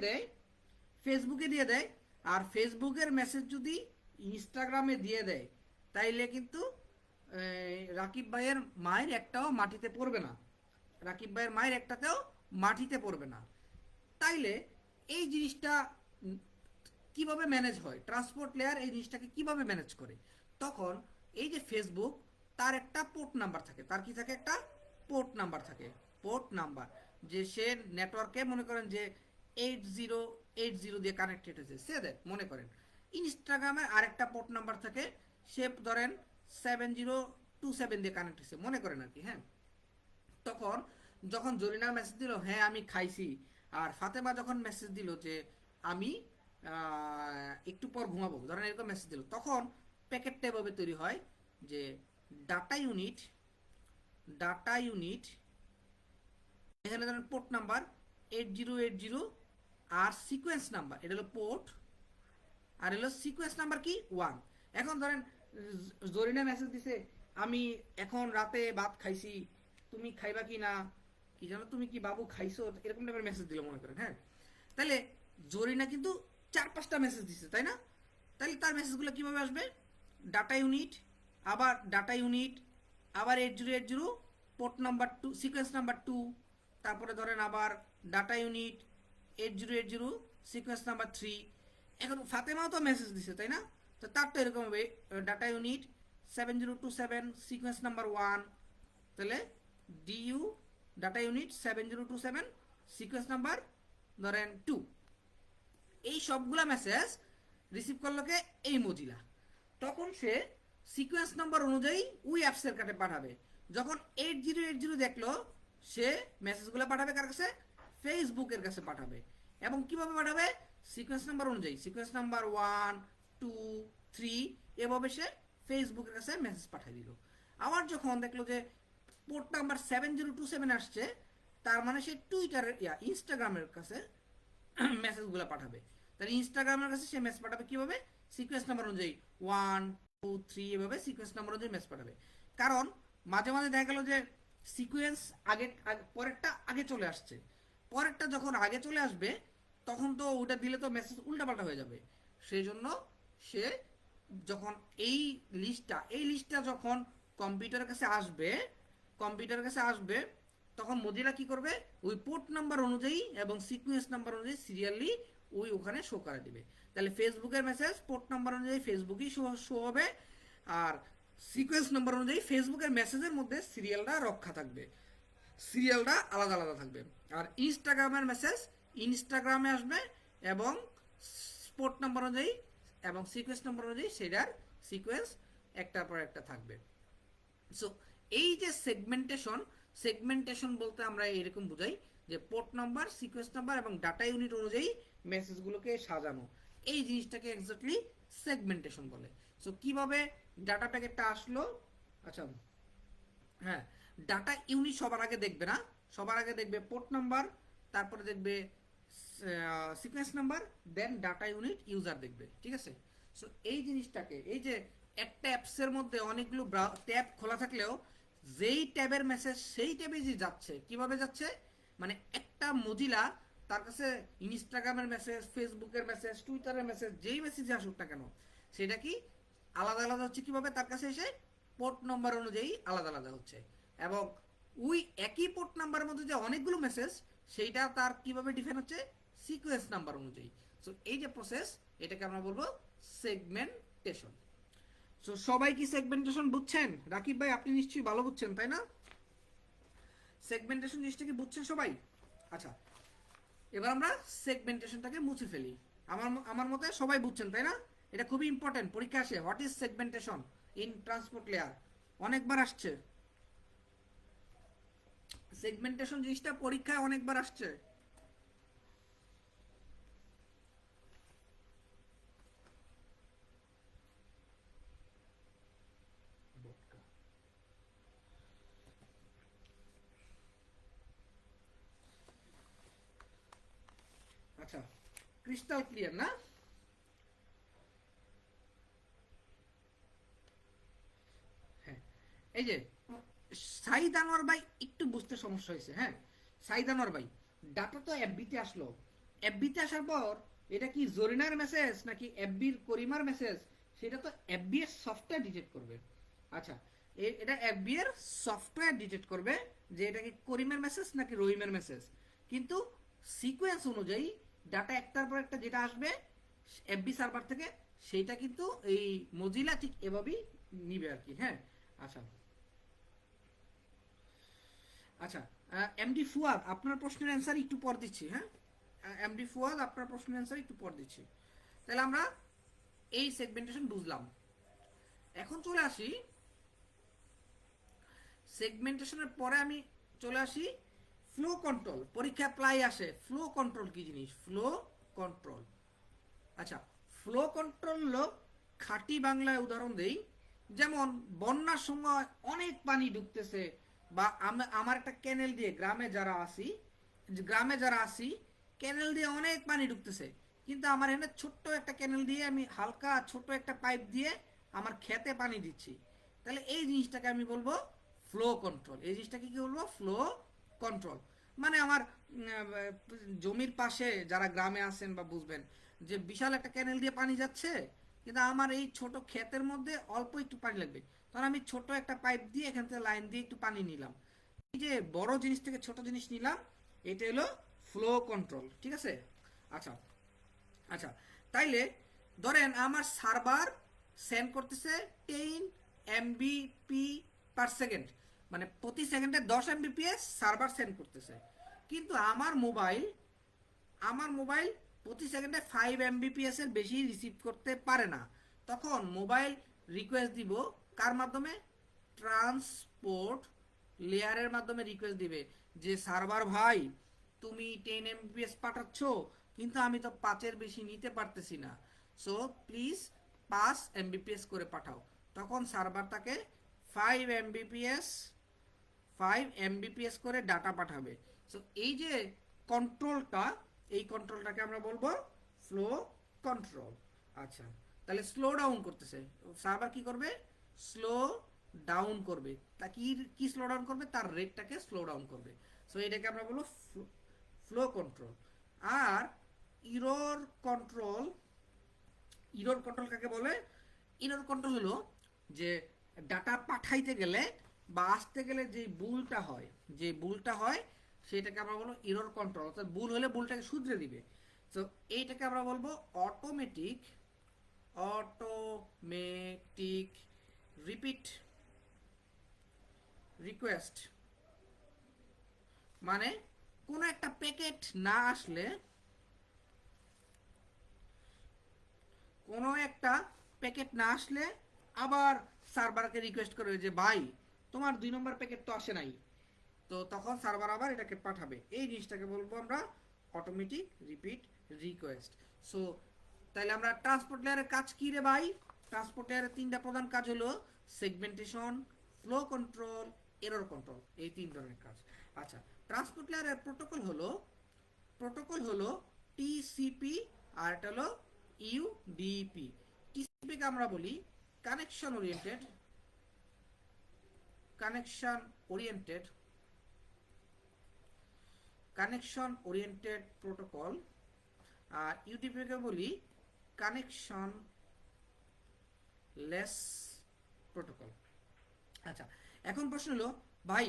দেয়, আর ফেসবুকের মেসেজ যদি ইনস্টাগ্রামে দিয়ে দেয়, তাইলে কিন্তু রাকিব ভাইয়ের মায়ের একটাও মাটিতে পড়বে না, রাকিব ভাইয়ের মায়ের একটাতেও মাটিতে পড়বে না। তাইলে এই জিনিসটা কিভাবে ম্যানেজ হয়? ট্রান্সপোর্ট লেয়ার এই জিনিসটাকে কিভাবে ম্যানেজ করে? তখন এই যে ফেসবুক, তার একটা পোর্ট নাম্বার থাকে, তার কি থাকে? একটা পোর্ট নাম্বার থাকে। পোর্ট নাম্বার যে সে নেটওয়ার্কে মনে করেন যে 8080 দিয়ে কানেক্টেড হয়েছে, সে দেখ মনে করেন। ইনস্টাগ্রামে আরেকটা পোর্ট নাম্বার থাকে, সে ধরেন 7027 দিয়ে কানেক্ট হয়েছে মনে করেন আর কি, হ্যাঁ। তখন যখন জরিনা মেসেজ দিল হ্যাঁ আমি খাইছি, আর ফাতেমা যখন মেসেজ দিল যে আমি একটু পর ঘুমাবো, ধরেন এরকম মেসেজ দিল, তখন প্যাকেটটা এভাবে তৈরি হয় যে ডাটা ইউনিট এখানে ধরেন পোর্ট নাম্বার 8080 আর সিকোয়েন্স নাম্বার, এটা হলো পোর্ট, আর হলো সিকোয়েন্স নাম্বার কি 1। এখন ধরেন জরিনা মেসেজ দিছে আমি এখন রাতে ভাত খাইছি, তুমি খাইবা কি না, কি জানো তুমি কি বাবু খাইছো, এরকম টাইপের মেসেজ দিল মনে করেন, হ্যাঁ। তাহলে জরিনা কিন্তু 4-5টা মেসেজ দিছে, তাই না? তাহলে তার মেসেজগুলো কিভাবে আসবে? ডাটা ইউনিট, আবার ডাটা ইউনিট, আবার 8080 পোর্ট নাম্বার 2 সিকোয়েন্স নাম্বার 2, তারপরে ধরেন আবার ডাটা ইউনিট 8080 সিকোয়েন্স নাম্বার 3। এখন ফাতেমাও তো মেসেজ দিছে, তাই না? তো তার তো এরকম হবে ডাটা ইউনিট 7027 সিকোয়েন্স নাম্বার 1, তাহলে DU data unit 7027 sequence number ধরেন 2। এই সবগুলা মেসেজ রিসিভ করলো কে? এই মজিলা। তখন সে সিকোয়েন্স নাম্বার অনুযায়ী ওই অ্যাপসের কাছে পাঠাবে। যখন 8080 দেখলো, সে মেসেজগুলো পাঠাবে কার কাছে? ফেসবুকের কাছে পাঠাবে। এবং কিভাবে পাঠাবে? সিকোয়েন্স নাম্বার অনুযায়ী, সিকোয়েন্স নাম্বার 1 2 3 এভাবে সে ফেসবুকের কাছে মেসেজ পাঠিয়ে দিল। আবার যখন দেখলো যে পোর্ট নাম্বার 7027 আসছে, তার মানে সে টুইটারের ইনস্টাগ্রামের কাছে মেসেজগুলো পাঠাবে। তাহলে ইনস্টাগ্রামের কাছে সে মেসেজ পাঠাবে কিভাবে? সিকোয়েন্স নাম্বার অনুযায়ী 1 2 3 এভাবে সিকোয়েন্স নাম্বার অনুযায়ী মেসেজ পাঠাবে। কারণ মাঝে মাঝে দেখা গেল যে সিকোয়েন্স পরেরটা আগে চলে আসছে, পরেরটা যখন আগে চলে আসবে তখন তো ওটা দিলে তো মেসেজ উল্টাপাল্টা হয়ে যাবে। সেই জন্য সে যখন এই লিস্টটা যখন কম্পিউটারের কাছে আসবে, তখন মজিলা কি করবে? ওই পোর্ট নাম্বার অনুযায়ী এবং সিকোয়েন্স নাম্বার অনুযায়ী সিরিয়ালি ওই ওখানে শো করে দিবে। তাহলে ফেসবুকের মেসেজ পোর্ট নাম্বার অনুযায়ী ফেসবুকই শো হবে, আর সিকোয়েন্স নাম্বার অনুযায়ী ফেসবুকের মেসেজের মধ্যে সিরিয়ালটা রক্ষা থাকবে, সিরিয়ালটা আলাদা আলাদা থাকবে। আর ইনস্টাগ্রামের মেসেজ ইনস্টাগ্রামে আসবে এবং পোর্ট নাম্বার অনুযায়ী এবং সিকোয়েন্স নাম্বার অনুযায়ী সেটার সিকোয়েন্স একটার পর একটা থাকবে। সো এই যে সেগমেন্টেশন বলতে আমরা এরকম বুঝাই যে পোর্ট নাম্বার, সিকোয়েন্স নাম্বার এবং ডাটা ইউনিট অনুযায়ী মেসেজগুলোকে সাজানো, এই জিনিসটাকে এক্স্যাক্টলি সেগমেন্টেশন বলে। সো কিভাবে ডাটা প্যাকেটটা আসলো? আচ্ছা, হ্যাঁ, ডাটা ইউনিট সবার আগে দেখবে না, সবার আগে দেখবে পোর্ট নাম্বার, তারপরে দেখবে sequence number, then data unit user দেখবে, ঠিক আছে? সো এই জিনিসটাকে, এই যে একটা অ্যাপসের মধ্যে অনেকগুলো ট্যাব খোলা থাকলেও যেই ট্যাবের মেসেজ সেই ট্যাবে যে যাচ্ছে, কিভাবে যাচ্ছে? মানে একটা মজিলা তার কাছে ইনস্টাগ্রামের মেসেজ, ফেসবুকের মেসেজ, টুইটারের মেসেজ, যেই মেসেজ আসুক না কেন, সেটা কি আলাদা আলাদা হচ্ছে কিভাবে? তার কাছে এসে পোর্ট নাম্বার অনুযায়ী আলাদা আলাদা হচ্ছে। এবং ওই একই পোর্ট নাম্বারের মধ্যে যে অনেকগুলো মেসেজ, সেইটা তার কিভাবে ডিফাইন হচ্ছে? সিকোয়েন্স নাম্বার অনুযায়ী। সো এই যে প্রসেস, এটাকে আমরা বলবো সেগমেন্টেশন। সো সবাই কি সেগমেন্টেশন বুঝছেন? রাকিব ভাই আপনি নিশ্চয়ই ভালো বুঝছেন, তাই না? সেগমেন্টেশন জিনিসটা কি বুঝছেন সবাই? আচ্ছা, এবার আমরা সেগমেন্টেশনটাকে মুছে ফেলি। আমার মতে সবাই বুঝছেন, তাই না? এটা খুবই ইম্পর্টেন্ট, পরীক্ষা আসে। What is segmentation in transport layer? অনেকবার আসছে সেগমেন্টেশন জিনিসটা, পরীক্ষায় অনেকবার আসছে। আচ্ছা, ক্রিস্টাল ক্লিয়ার না? হ্যাঁ, এই যে সাইদ আনোয়ার ভাই একটু বুঝতে সমস্যা হয়েছে। হ্যাঁ, সাইদ আনোয়ার ভাই, ডাটা তো এফবিতে আসলো, এফবিতে আসার পর এটা কি জরিনার মেসেজ নাকি এফবির করিমার মেসেজ? সেটা তো এফবি এর সফটওয়্যার ডিটেক্ট করবে। আচ্ছা, এটা এফবি এর সফটওয়্যার ডিটেক্ট করবে যে এটা কি করিমের মেসেজ নাকি রহিমের মেসেজ। কিন্তু সিকোয়েন্স অনুযায়ী ডাটা একটার পর একটা যেটা আসবে এফবি সার্ভার থেকে, সেইটা কিন্তু এই মজিলা ঠিক এভাবেই নিবে আর কি। হ্যাঁ, আচ্ছা আচ্ছা, এমডি ফুয়াদ আপনার প্রশ্নের অ্যান্সার একটু পর দিচ্ছি। হ্যাঁ, এমডি ফুয়াদ আপনার প্রশ্নের অ্যান্সার একটু পর দিচ্ছি। তাহলে আমরা এই সেগমেন্টেশন বুঝলাম। এখন চলে আসি সেগমেন্টেশনের পরে, আমি চলে আসি ফ্লো কন্ট্রোল। পরীক্ষা প্রায় আসে ফ্লো কন্ট্রোল কি জিনিস? Flow control. আচ্ছা, ফ্লো কন্ট্রোল হলো খাঁটি বাংলায় উদাহরণ দেই, যেমন বন্যার সময় অনেক পানি ঢুকতেছে, বা আমার একটা ক্যানেল দিয়ে গ্রামে যারা আসি ক্যানেল দিয়ে অনেক পানি ঢুকতেছে, কিন্তু আমার এখানে ছোট্ট একটা ক্যানেল দিয়ে আমি হালকা ছোট একটা পাইপ দিয়ে আমার খেতে পানি দিচ্ছি। তাহলে এই জিনিসটাকে আমি বলবো ফ্লো কন্ট্রোল। এই জিনিসটাকে কি বলবো? Flow control. মানে আমার জমির পাশে যারা গ্রামে আছেন বা বুঝবেন যে বিশাল একটা ক্যানেল দিয়ে পানি যাচ্ছে, কিন্তু আমার এই ছোট ক্ষেতের মধ্যে অল্প একটু পানি লাগবে, তখন আমি ছোট একটা পাইপ দিয়ে এখান থেকে লাইন দিয়ে একটু পানি নিলাম। এই যে বড় জিনিস থেকে ছোট জিনিস নিলাম, এটা হলো ফ্লো কন্ট্রোল, ঠিক আছে? আচ্ছা আচ্ছা, তাইলে ধরেন আমার সার্ভার সেন্ড করতেছে 10 MBP/সেকেন্ড, মানে প্রতি সেকেন্ডে 10 MBPS সার্ভার সেন্ড করতেছে। কিন্তু আমার মোবাইল প্রতি সেকেন্ডে 5 MBPS এর বেশি রিসিভ করতে পারে না। তখন মোবাইল রিকোয়েস্ট দিব কার মাধ্যমে? ট্রান্সপোর্ট লেয়ারের মাধ্যমে রিকোয়েস্ট দিবে যে সার্ভার ভাই তুমি 10 এমবিপিএস পাঠাচ্ছ, কিন্তু আমি তো 5-এর বেশি নিতে পারতেছি না, সো প্লিজ 5 এমবিপিএস করে পাঠাও। তখন সার্ভার তাকে 5 এমবিপিএস করে ডাটা পাঠাবে। সো এই যে কন্ট্রোলটা, এই কন্ট্রোলটাকে আমরা বলবো ফ্লো কন্ট্রোল। আচ্ছা, তাহলে স্লো ডাউন করতেছে, সার্ভার কি করবে? স্লো ডাউন করবে। তা কি কি স্লো ডাউন করবে? তার রেটটাকে স্লো ডাউন করবে। সো এটাকে আমরা বলবো ফ্লো কন্ট্রোল। আর ইরর কন্ট্রোল, ইরর কন্ট্রোল কাকে বলে? ইরর কন্ট্রোল হলো যে ডাটা পাঠাইতে গেলে বা আসতে গেলে যে ভুলটা হয় সেটাকে আমরা বলবো ইরর কন্ট্রোল। অর্থাৎ ভুল হলে ভুলটাকে শুধরে দিবে। তো এইটাকে আমরা বলবো অটোমেটিক রিপিট রিকোয়েস্ট। মানে কোনো একটা প্যাকেট না আসলে, আবার সার্ভারকে রিকোয়েস্ট করবে যে ভাই তোমার 2 নম্বর প্যাকেট তো আসে নাই, তো তখন সার্ভার আবার এটাকে পাঠাবে। এই জিনিসটাকে বলবো আমরা অটোমেটিক রিপিট রিকোয়েস্ট। সো তাহলে আমরা ট্রান্সপোর্ট লেয়ারের কাজ কি রে ভাই? ট্রান্সপোর্ট লেয়ারের 3টা প্রধান কাজ হলো segmentation, flow control, error control, এই 3 ধরনের কাজ। আচ্ছা, ট্রান্সপোর্ট লেয়ারের প্রোটোকল হলো টিসিপি আর এটা হলো ইউডিপি। টিসিপি কে আমরা বলি কানেকশন ওরিয়েন্টেড প্রোটোকল, আর ইউডিপি কে বলি কানেকশন লেস প্রোটোকল। আচ্ছা, এখন প্রশ্ন হলো ভাই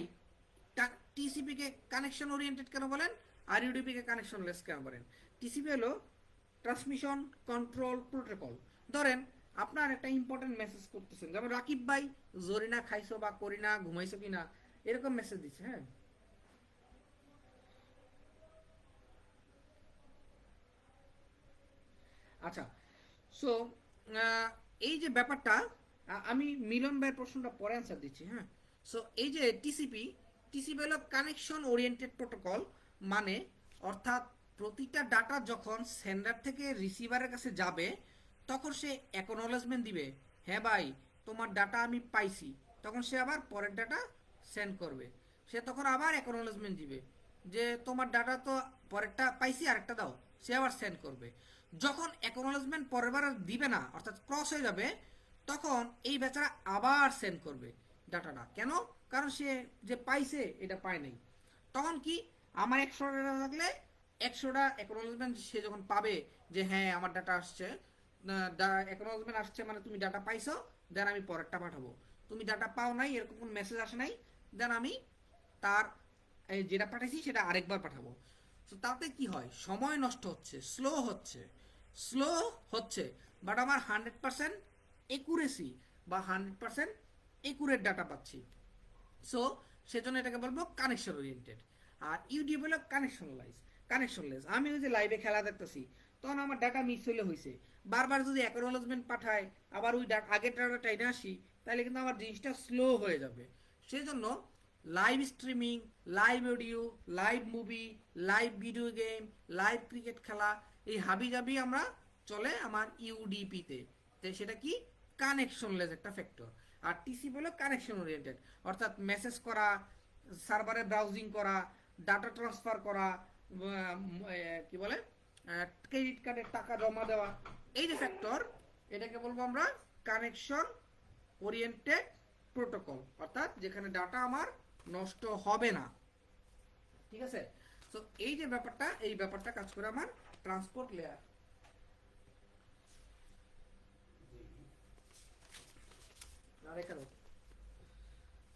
টিসিপি কে কানেকশন ওরিয়েন্টেড কেন বলেন আর ইউডিপি কে কানেকশন লেস কেন বলেন? টিসিপি হলো ট্রান্সমিশন কন্ট্রোল প্রোটোকল। ধরেন আপনার একটা ইম্পর্টেন্ট মেসেজ করতেছেন, যেমন রাকিব ভাই জরিনা খাইছো বা করিনা ঘুমাইছো কিনা, এরকম মেসেজ দিচ্ছে। হ্যাঁ, আচ্ছা, সো এই যে ব্যাপারটা, আমি মিলন ভাইয়ের প্রশ্নটা পরে অ্যান্সার দিচ্ছি। হ্যাঁ, সো এই যে টিসিপি হলো কানেকশন ওরিয়েন্টেড প্রোটোকল। মানে অর্থাৎ প্রতিটা ডাটা যখন সেন্ডার থেকে রিসিভারের কাছে যাবে তখন সে অ্যাকনোলেজমেন্ট দিবে, হ্যাঁ ভাই তোমার ডাটা আমি পাইছি। তখন সে আবার পরের ডাটা সেন্ড করবে। সে তখন আবার অ্যাকনোলেজমেন্ট দিবে যে তোমার ডাটা তো পরেরটা পাইছি, আরেকটা দাও। সে আবার সেন্ড করবে। যখন অ্যাকনোলেজমেন্ট পরের বার দিবে না, অর্থাৎ ক্রস হয়ে যাবে, তখন এই বেচারা আবার সেন্ড করবে ডাটাটা। কেন? কারণ সে যে পাইছে এটা পায় নাই। তখন কি, আমার 100টা ডাটা থাকলে 100টা অ্যাকনোলেজমেন্ট সে যখন পাবে যে হ্যাঁ আমার ডাটা আসছে, অ্যাকনোলেজমেন্ট আসছে মানে তুমি ডাটা পাইছো, দেন আমি পরেরটা পাঠাবো। তুমি ডাটা পাও নাই, এরকম কোনো মেসেজ আসে নাই, দেন আমি তার যেটা পাঠাইছি সেটা আরেকবার পাঠাবো। তো তাতে কি হয়? সময় নষ্ট হচ্ছে, স্লো হচ্ছে, বাট আমার 100% একুরেসি বা 100% একুরেট ডাটা পাচ্ছি। সো সেজন্য এটাকে বলবো কানেকশন ওরিয়েন্টেড। আর ইউটিউব হলো কানেকশনলেস। আমি ওই যে লাইভে খেলা দেখতেছি, তখন আমার ডাটা মিস হইলে হয়েছে, বারবার যদি অ্যাকনোলেজমেন্ট পাঠায় আবার ওই আগের ডাটা টাইনে আসি, তাহলে কিন্তু আমার জিনিসটা স্লো হয়ে যাবে। সেই জন্য live streaming, live audio, live movie, live video game, live cricket খেলা, এই হাবি জাবি আমরা চলে আমার ইউডিপিতে। তো সেটা কি? কানেকশনলেস একটা ফ্যাক্টর। আর টিসি হলো কানেকশন ওরিয়েন্টেড, অর্থাৎ মেসেজ করা, সার্ভারে ব্রাউজিং করা, ডাটা ট্রান্সফার করা, কি বলে ক্রেডিট কার্ডের টাকা জমা দেওয়া, এই যে ফ্যাক্টর, এটাকে বলবো আমরা কানেকশন ওরিয়েন্টেড প্রোটোকল। অর্থাৎ যেখানে ডাটা আমার নষ্ট হবে না। ঠিক আছে? তো এই যে ব্যাপারটা, এই ব্যাপারটা কাজ করে আমার ট্রান্সপোর্ট লেয়ার।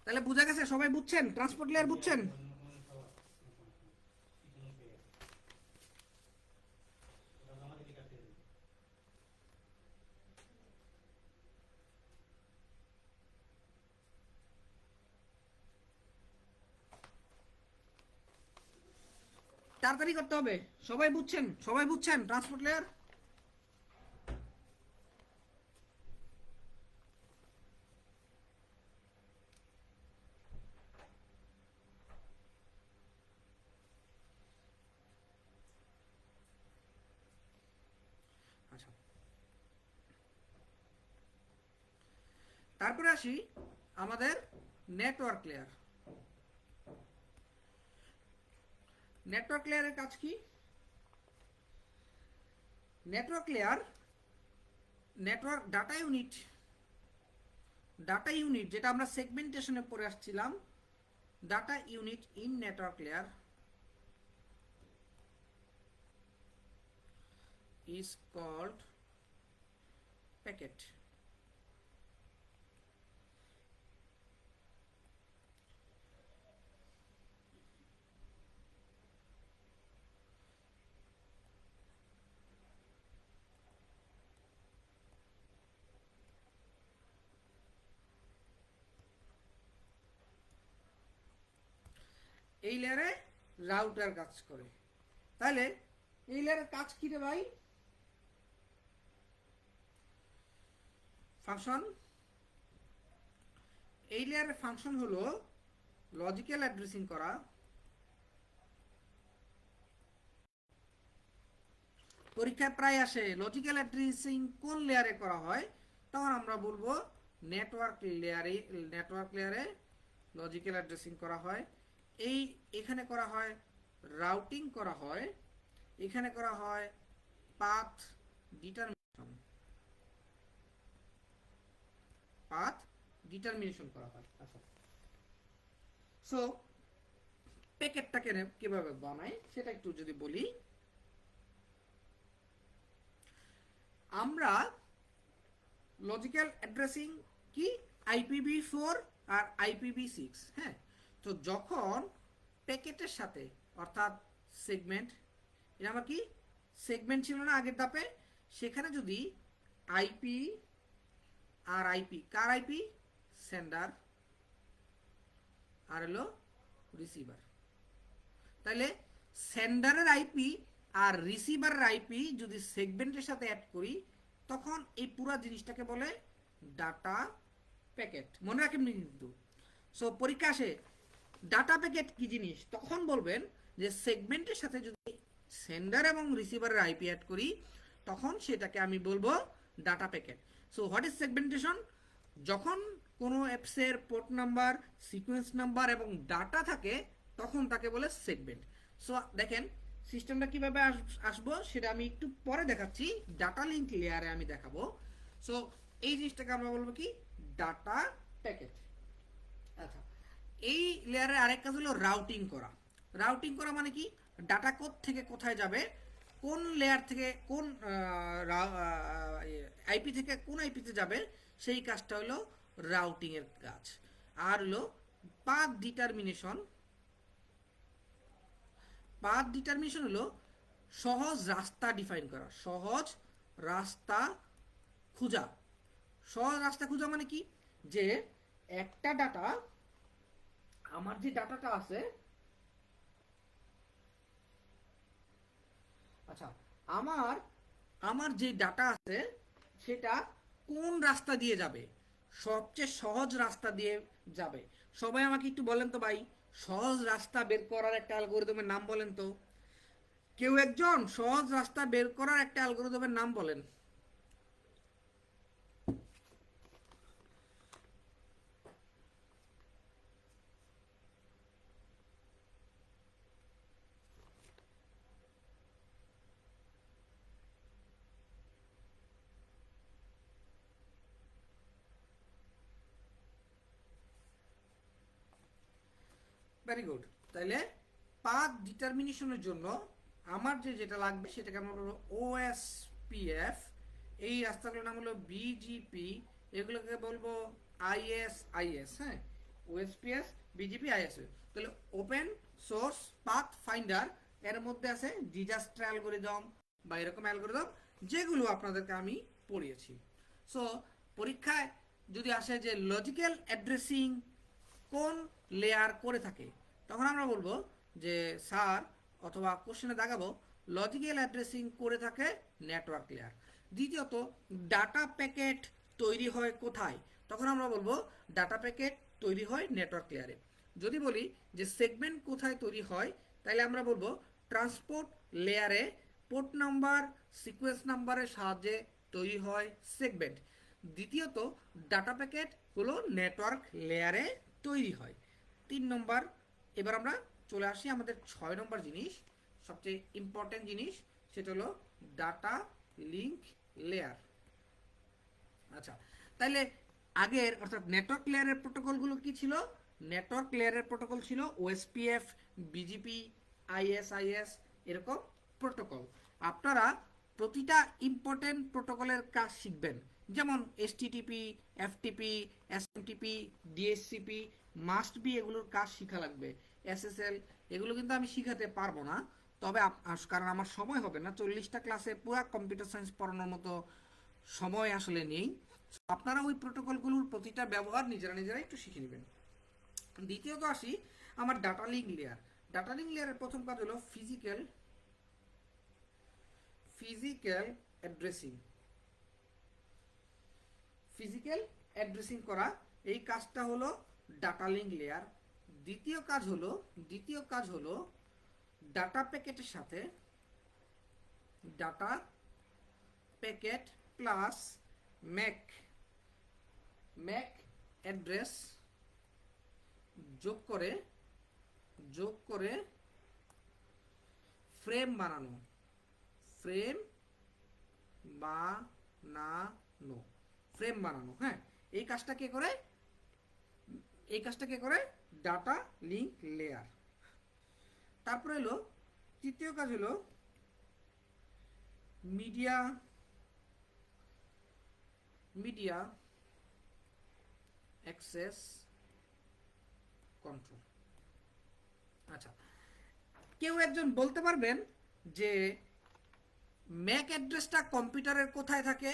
তাহলে বুঝা গেছে? সবাই বুঝছেন? ট্রান্সপোর্ট লেয়ার বুঝছেন? তাড়াতাড়ি করতে হবে। সবাই বুঝছেন ট্রান্সপোর্ট লেয়ার? তারপরে আসি আমাদের নেটওয়ার্ক লেয়ার। নেটওয়ার্ক লেয়ারের কাজ কি? Network layer, network data unit যেটা আমরা সেগমেন্টেশনে পড়ে আসছিলাম, data unit in network layer is called packet. এই লেয়ারে রাউটার কাজ করে। তাহলে এই লেয়ারের কাজ কি রে ভাই? ফাংশন, এই লেয়ারের ফাংশন হলো লজিক্যাল অ্যাড্রেসিং করা, পরীক্ষায় প্রায় আসে লজিক্যাল অ্যাড্রেসিং কোন লেয়ারে করা হয়, তখন আমরা বলবো নেটওয়ার্ক লেয়ারে লজিক্যাল অ্যাড্রেসিং করা হয়। এখানে করা হয় রাউটিং করা হয়, এখানে করা হয় পাথ ডিটারমিনেশন করা হয়। আচ্ছা, সো প্যাকেটটাকে কিভাবে বানাই সেটা একটু যদি বলি। আমরা লজিক্যাল অ্যাড্রেসিং কি IPv4 আর IPv6, হ্যাঁ। তো যখন প্যাকেটের সাথে অর্থাৎ সেগমেন্ট, এটা আমার কি সেগমেন্ট ছিল না আগের ধাপে, সেখানে যদি আইপি আর আইপি, কার আইপি? সেন্ডার আর হলো রিসিভার। তাহলে সেন্ডারের আইপি আর রিসিভারের আইপি যদি সেগমেন্টের সাথে অ্যাড করি, তখন এই পুরো জিনিসটাকে বলে ডাটা প্যাকেট। মনে রাখেন কিন্তু, সো পরীক্ষা আসে ডাটা প্যাকেট কি জিনিস, তখন বলবেন যে সেগমেন্টের সাথে যদি সেন্ডার এবং রিসিভারের আইপি অ্যাড করি, তখন সেটাকে আমি বলবো data packet. So what is segmentation? যখন কোনো অ্যাপসের পোর্ট নাম্বার, সিকোয়েন্স নাম্বার এবং ডাটা থাকে, তখন তাকে বলে সেগমেন্ট। সো দেখেন সিস্টেমটা কিভাবে আসবো সেটা আমি একটু পরে দেখাচ্ছি, ডাটা লিঙ্ক লেয়ারে আমি দেখাবো। সো এই জিনিসটাকে আমরা বলবো কি ডাটা প্যাকেট। আচ্ছা, এই লেয়ারের আরেক কাজ হলো রাউটিং করা। রাউটিং করা মানে কি, ডাটা কোড থেকে কোথায় যাবে, কোন লেয়ার থেকে কোন আইপি থেকে কোন আইপিতে যাবে, সেই কাজটা হলো রাউটিং এর কাজ। আর হলো পাথ ডিটারমিনেশন। পাথ ডিটারমিনেশন হলো সহজ রাস্তা ডিফাইন করা, সহজ রাস্তা খোঁজা। সহজ রাস্তা খোঁজা মানে কি, যে একটা ডাটা, আমার যে ডাটাটা আছে, আচ্ছা আমার যে ডাটা আছে সেটা কোন রাস্তা দিয়ে যাবে, সবচেয়ে সহজ রাস্তা দিয়ে যাবে। সবাই আমাকে একটু বলেন তো ভাই, সহজ রাস্তা বের করার একটা অ্যালগরিদমের নাম বলেন তো। কেউ একজন সহজ রাস্তা বের করার একটা অ্যালগরিদমের নাম বলেন। Very good. তাহলে পাথ ডিটারমিনেশনের জন্য আমার যেটা লাগবে সেটাকে আমরা বলবো OSPF, এই রাস্তাগুলোর নাম হলো BGP, এগুলোকে বলবো IS, হ্যাঁ, OSPF, BGP, IS। তাহলে ওপেন সোর্স পাথ ফাইন্ডার, এর মধ্যে আছে ডিজাস্টার অ্যালগরিদম বা এরকম অ্যালগরিদম, যেগুলো আপনাদেরকে আমি পড়িয়েছি। সো পরীক্ষায় যদি আসে যে লজিক্যাল অ্যাড্রেসিং কোন লেয়ার করে থাকে, তখন আমরা বলবো যে স্যার, অথবা কোশ্চেনে দেখাবো লজিক্যাল অ্যাড্রেসিং করে থাকে নেটওয়ার্ক লেয়ার। দ্বিতীয়ত ডাটা প্যাকেট তৈরি হয় কোথায়, তখন আমরা বলবো ডাটা প্যাকেট তৈরি হয় নেটওয়ার্ক লেয়ারে। যদি বলি যে সেগমেন্ট কোথায় তৈরি হয়, তাহলে আমরা বলবো ট্রান্সপোর্ট লেয়ারে পোর্ট নাম্বার, সিকোয়েন্স নাম্বারের সাহায্যে তৈরি হয় সেগমেন্ট। দ্বিতীয়ত ডাটা প্যাকেট হলো নেটওয়ার্ক লেয়ারে তৈরি হয়। 3 নম্বর। এবার আমরা চলে আসি আমাদের 6 নম্বর জিনিস, সবচেয়ে ইম্পর্টেন্ট জিনিস, সেটা হলো ডাটা লিঙ্ক লেয়ার। আচ্ছা, তাহলে আগের অর্থাৎ নেটওয়ার্ক লেয়ারের প্রোটোকলগুলো কি ছিল? নেটওয়ার্ক লেয়ারের প্রোটোকল ছিল ওএসপিএফ, বিজিপি, আইএসআইএস, এরকম প্রোটোকল। আপনারা প্রতিটা ইম্পর্টেন্ট প্রোটোকলের কাজ শিখবেন, যেমন HTTP, FTP, SMTP, DSCP, must be, এগুলোর কাজ শিখা লাগবে। এসএসএল, এগুলো কিন্তু আমি শিখাতে পারবো না, তবে কারণ আমার সময় হবে না, 40টা ক্লাসে পুরো কম্পিউটার সায়েন্স পড়ানোর মতো সময় আসলে নেই। আপনারা ওই প্রোটোকলগুলোর প্রতিটা ব্যবহার নিজেরাই একটু শিখে নেবেন। দ্বিতীয়ত আসি আমার data link layer. Data link লেয়ারের প্রথম কাজ হলো ফিজিক্যাল অ্যাড্রেসিং। ফিজিক্যাল অ্যাড্রেসিং করা, এই কাজটা হলো ডাটা লিঙ্ক লেয়ার। দ্বিতীয় কাজ হলো ডাটা প্যাকেটের সাথে data packet plus Mac address যোগ করে ফ্রেম বানানো। হ্যাঁ, এই কাজটা কে করে? Data link layer. তারপরে হলো তৃতীয় কাজ হলো মিডিয়া অ্যাক্সেস কন্ট্রোল। আচ্ছা, কেউ একজন বলতে পারবেন যে ম্যাক অ্যাড্রেসটা কম্পিউটারের কোথায় থাকে?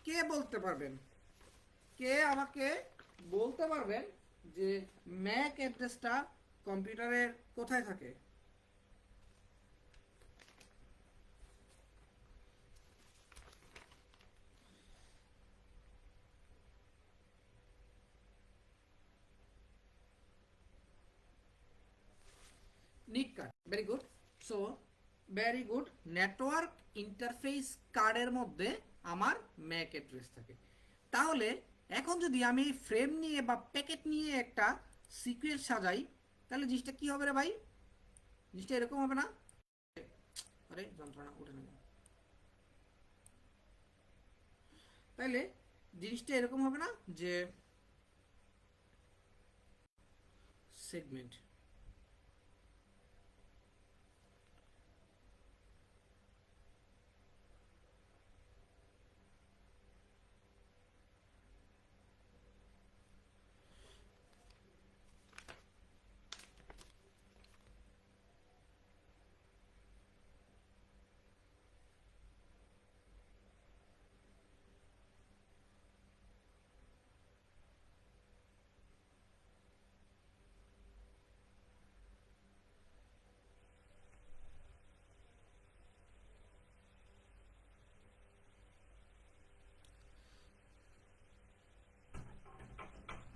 কে বলতে পারবেন? কে আমাকে বলতে পারবেন যে ম্যাক অ্যাড্রেসটা কম্পিউটারের কোথায় থাকে? নিক card, very good. So very good, network interface কার্ডের মধ্যে আমার ম্যাক অ্যাড্রেস থাকে। তাহলে এখন যদি আমি ফ্রেম নিয়ে বা প্যাকেট নিয়ে একটা সিকোয়েন্স সাজাই, তাহলে জিনিসটা কি হবে রে ভাই? জিনিসটা এরকম হবে না? আরে যন্ত্রণা উঠে না। তাইলে জিনিসটা এরকম হবে না যে সেগমেন্ট,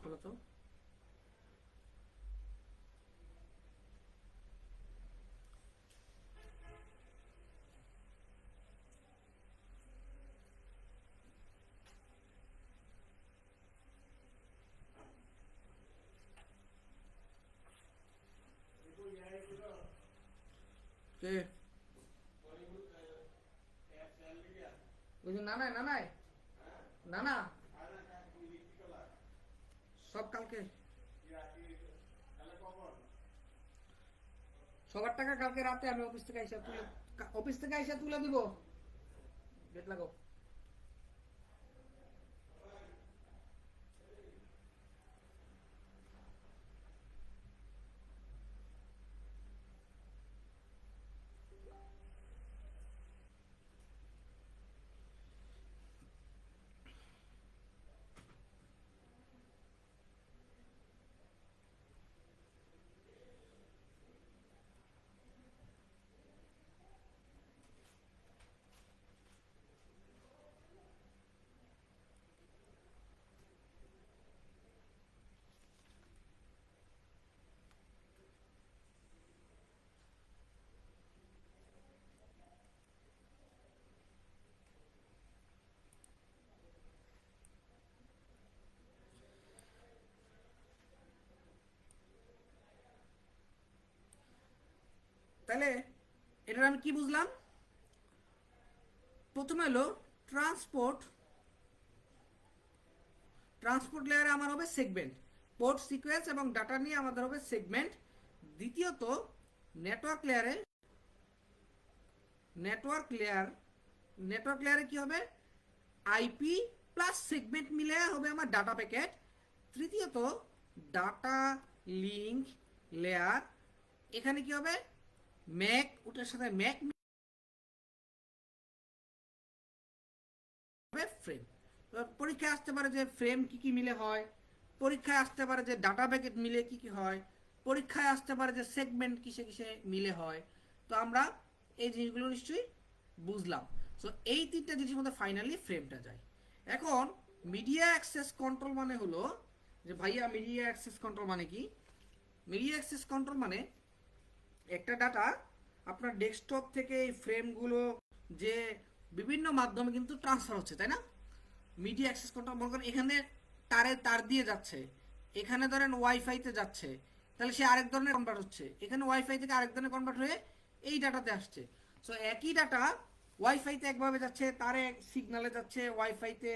হলো তো? কে ওই যে নানায় নানা সব কালকে, সবার টাকা কালকে রাতে আমি অফিস থেকে আইসা তুলে দিব। গেট লাগাও। তাহলে এটার আমি কি বুঝলাম? প্রথমে হলো ট্রান্সপোর্ট লেয়ারে আমার হবে সেগমেন্ট, পোর্ট সিকোয়েন্স এবং ডাটা নিয়ে আমাদের হবে সেগমেন্ট। দ্বিতীয়ত নেটওয়ার্ক লেয়ারে কি হবে? আইপি প্লাস সেগমেন্ট মিলে হবে আমার ডাটা প্যাকেট। তৃতীয়ত ডাটা লিঙ্ক লেয়ার, এখানে কি হবে? ম্যাক, ওটার সাথে ম্যাক ফ্রেম। পরীক্ষায় আসতে পারে যে ফ্রেম কি কি মিলে হয়, পরীক্ষায় আসতে পারে যে ডাটা প্যাকেট মিলে কি কি হয়, পরীক্ষায় আসতে পারে যে সেগমেন্ট কিসে কিসে মিলে হয়। তো আমরা এই জিনিসগুলো নিশ্চয়ই বুঝলাম। সো এই তিনটা জিনিসের মধ্যে ফাইনালি ফ্রেমটা যায়। এখন মিডিয়া অ্যাক্সেস কন্ট্রোল মানে হলো যে ভাইয়া মিডিয়া অ্যাক্সেস কন্ট্রোল মানে কি? মিডিয়া অ্যাক্সেস কন্ট্রোল মানে একটা ডাটা আপনার ডেস্কটপ থেকে এই ফ্রেমগুলো যে বিভিন্ন মাধ্যমে কিন্তু ট্রান্সফার হচ্ছে, তাই না? মিডিয়া অ্যাক্সেস কন্ট্রোল মনে করেন এখানে তার দিয়ে যাচ্ছে, এখানে ধরেন ওয়াইফাইতে যাচ্ছে, তাহলে সে আরেক ধরনের কনভার্ট হচ্ছে, এখানে ওয়াইফাই থেকে আরেক ধরনের কনভার্ট হয়ে এই ডাটাতে আসছে। সো একই ডাটা ওয়াইফাইতে একভাবে যাচ্ছে, তারে সিগনালে যাচ্ছে, ওয়াইফাইতে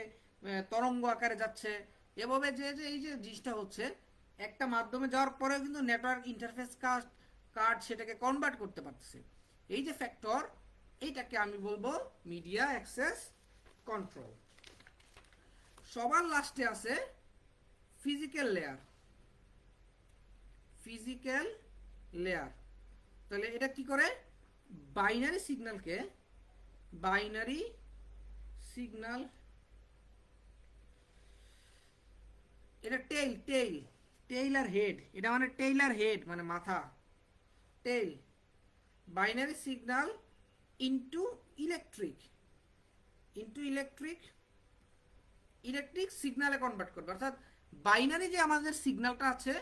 তরঙ্গ আকারে যাচ্ছে, এভাবে যে যে এই যে জিনিসটা হচ্ছে একটা মাধ্যমে যাওয়ার পরেও কিন্তু নেটওয়ার্ক ইন্টারফেস কার্ড সেটাকে কনভার্ট করতে পারতেছে। এই যে ফ্যাক্টর, এইটাকে আমি বলবো মিডিয়া অ্যাক্সেস কন্ট্রোল। সবার লাস্টে আছে ফিজিক্যাল লেয়ার। তাহলে এটা কি করে? বাইনারি সিগন্যাল, এটা টেইল আর হেড, এটা মানে টেইল আর হেড মানে মাথা, tail, binary signal into electric সিগনালে কনভার্ট করবে। অর্থাৎ বাইনারি যে আমাদের সিগন্যালটা আছে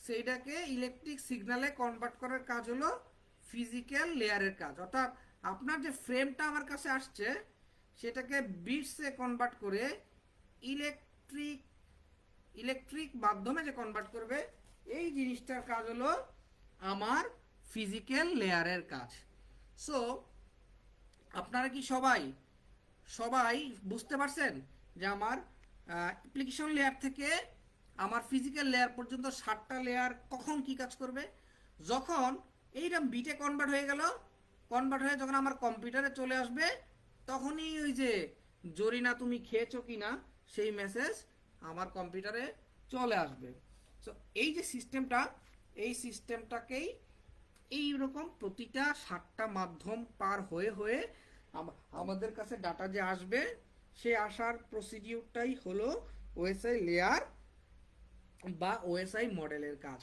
সেইটাকে ইলেকট্রিক সিগনালে কনভার্ট করার কাজ হলো ফিজিক্যাল লেয়ারের কাজ। অর্থাৎ আপনার যে ফ্রেমটা আমার কাছে আসছে সেটাকে বিটসে কনভার্ট করে ইলেকট্রিক মাধ্যমে যে কনভার্ট করবে, এই জিনিসটার কাজ হলো আমার ফিজিক্যাল লেয়ারের কাজ। সো আপনারা কি সবাই বুঝতে পারছেন যে আমার অ্যাপ্লিকেশন লেয়ার থেকে আমার ফিজিক্যাল লেয়ার পর্যন্ত 7টা লেয়ার কখন কি কাজ করবে? যখন এইরকম বিটে কনভার্ট হয়ে যখন আমার কম্পিউটারে চলে আসবে, তখনই ওই যে জরিনা তুমি খেয়েছো কিনা সেই মেসেজ আমার কম্পিউটারে চলে আসবে। সো এই যে সিস্টেমটাকেই এইরকম প্রতিটা 7টা মাধ্যম পার হয়ে আমাদের কাছে ডাটা যে আসবে, সে আসার প্রসিডিউরটাই হলো ওএসআই লেয়ার বা ওএসআই মডেলের কাজ।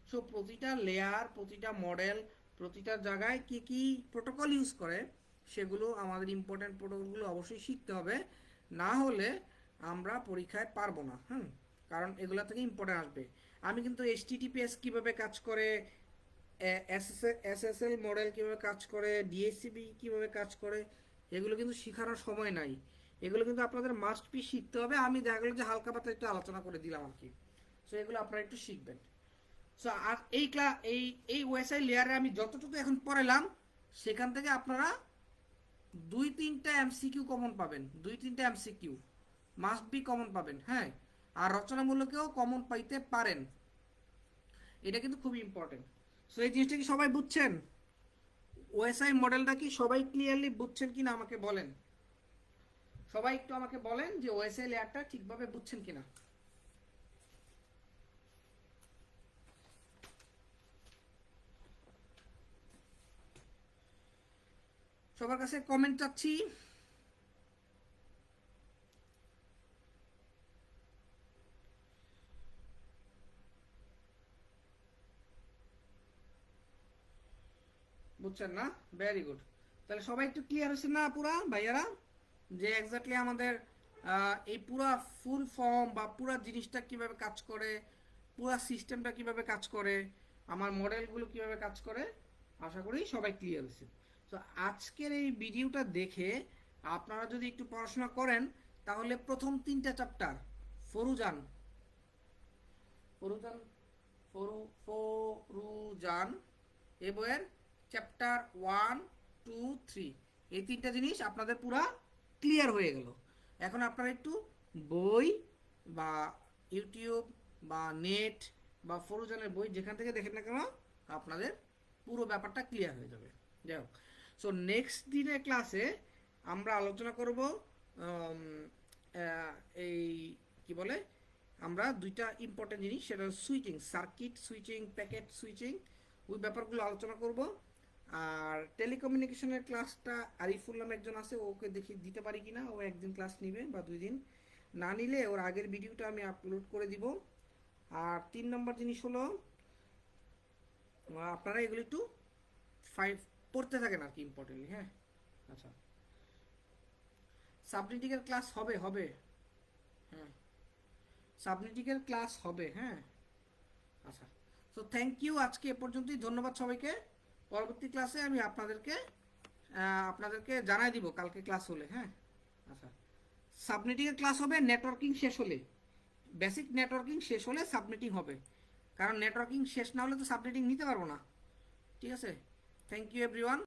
সো প্রতিটা লেয়ার, প্রতিটা মডেল, প্রতিটা জায়গায় কি কি প্রোটোকল ইউজ করে সেগুলো আমাদের ইম্পর্টেন্ট প্রোটোকলগুলো অবশ্যই শিখতে হবে, না হলে আমরা পরীক্ষায় পারবো না। কারণ এগুলো থেকে ইম্পর্টেন্ট আসবে। আমি কিন্তু এইচটিটিপিএস কিভাবে কাজ করে, এসএসএল মডেল কিভাবে কাজ করে, ডিএসসিপি কিভাবে কাজ করে, এগুলো কিন্তু শেখানোর সময় নাই। এগুলো কিন্তু আপনাদের মাস্ট বি শিখতে হবে। আমি দেখা গেলো যে হালকা পাতলা একটু আলোচনা করে দিলাম আর কি। সো এগুলো আপনারা একটু শিখবেন। সো আর এই ওএসআই লেয়ারে আমি যতটুকু এখন পড়ালাম সেখান থেকে আপনারা 2-3টা এমসিকিউ কমন পাবেন, 2-3টা এমসিকিউ মাস্ট বি কমন পাবেন। হ্যাঁ, আর রচনামূলকেও কমন পাইতে পারেন, এটা কিন্তু খুবই ইম্পর্টেন্ট। সো এই জিনিসটা কি সবাই বুঝছেন? ওএসআই মডেলটা কি সবাই ক্লিয়ারলি বুঝছেন কিনা আমাকে বলেন। সবাই একটু আমাকে বলেন যে ওএসআই লেয়ারটা ঠিকভাবে বুঝছেন কিনা। সবার কাছে কমেন্ট চাচ্ছি। বুঝছেন না? Very good. তাহলে সবাই একটু ক্লিয়ার হচ্ছে না পুরা ভাইয়ারা, যে এক্স্যাক্টলি আমাদের এই পুরা ফুল ফর্ম বা পুরা জিনিসটা কিভাবে কাজ করে, পুরা সিস্টেমটা কিভাবে কাজ করে, আমার মডেলগুলো কিভাবে কাজ করে, আশা করি সবাই ক্লিয়ার হচ্ছে। তো আজকের এই ভিডিওটা দেখে আপনারা যদি একটু পড়াশোনা করেন তাহলে প্রথম 3টা চ্যাপ্টার ফরুজান ফরুজান ফরুজান এ বইয়ের চ্যাপ্টার 1, 2, 3 এই 3টা জিনিস আপনাদের পুরা ক্লিয়ার হয়ে গেল। এখন আপনারা একটু বই বা ইউটিউব বা নেট বা ফরুজানের বই যেখান থেকে দেখেন না কেন আপনাদের পুরো ব্যাপারটা ক্লিয়ার হয়ে যাবে। যাই হোক, সো নেক্সট দিনের ক্লাসে আমরা আলোচনা করব এই কি বলে, আমরা দুইটা ইম্পর্টেন্ট জিনিস, সেটা switching, circuit switching, packet switching, ওই ব্যাপারগুলো আলোচনা করব। আর টেলিকমিউনিকেশনের ক্লাসটা আরিফুল নামে একজন আছে, ওকে দেখি দিতে পারি কিনা, ও একদিন ক্লাস নিবে বা 2 দিন, না নিলে ওর আগের ভিডিওটা আমি আপলোড করে দিব। আর 3 নম্বর জিনিস হলো আপনারা এগুলো একটু পড়তে থাকেন আর কি, ইম্পর্টেন্টলি। হ্যাঁ, আচ্ছা, সাবনেটিকের ক্লাস হবে হবে হ্যাঁ, সাবনেটিকের ক্লাস হবে। হ্যাঁ, আচ্ছা, সো থ্যাংক ইউ, আজকে এ পর্যন্তই, ধন্যবাদ সবাইকে। পরবর্তী ক্লাসে আমি আপনাদেরকে জানাই দিব কালকে ক্লাস হলে। হ্যাঁ, আচ্ছা, সাবনেটিংয়ের ক্লাস হবে নেটওয়ার্কিং শেষ হলে, বেসিক নেটওয়ার্কিং শেষ হলে সাবনেটিং হবে, কারণ নেটওয়ার্কিং শেষ না হলে তো সাবনেটিং নিতে পারবো না। ঠিক আছে, থ্যাংক ইউ এভরিওয়ান।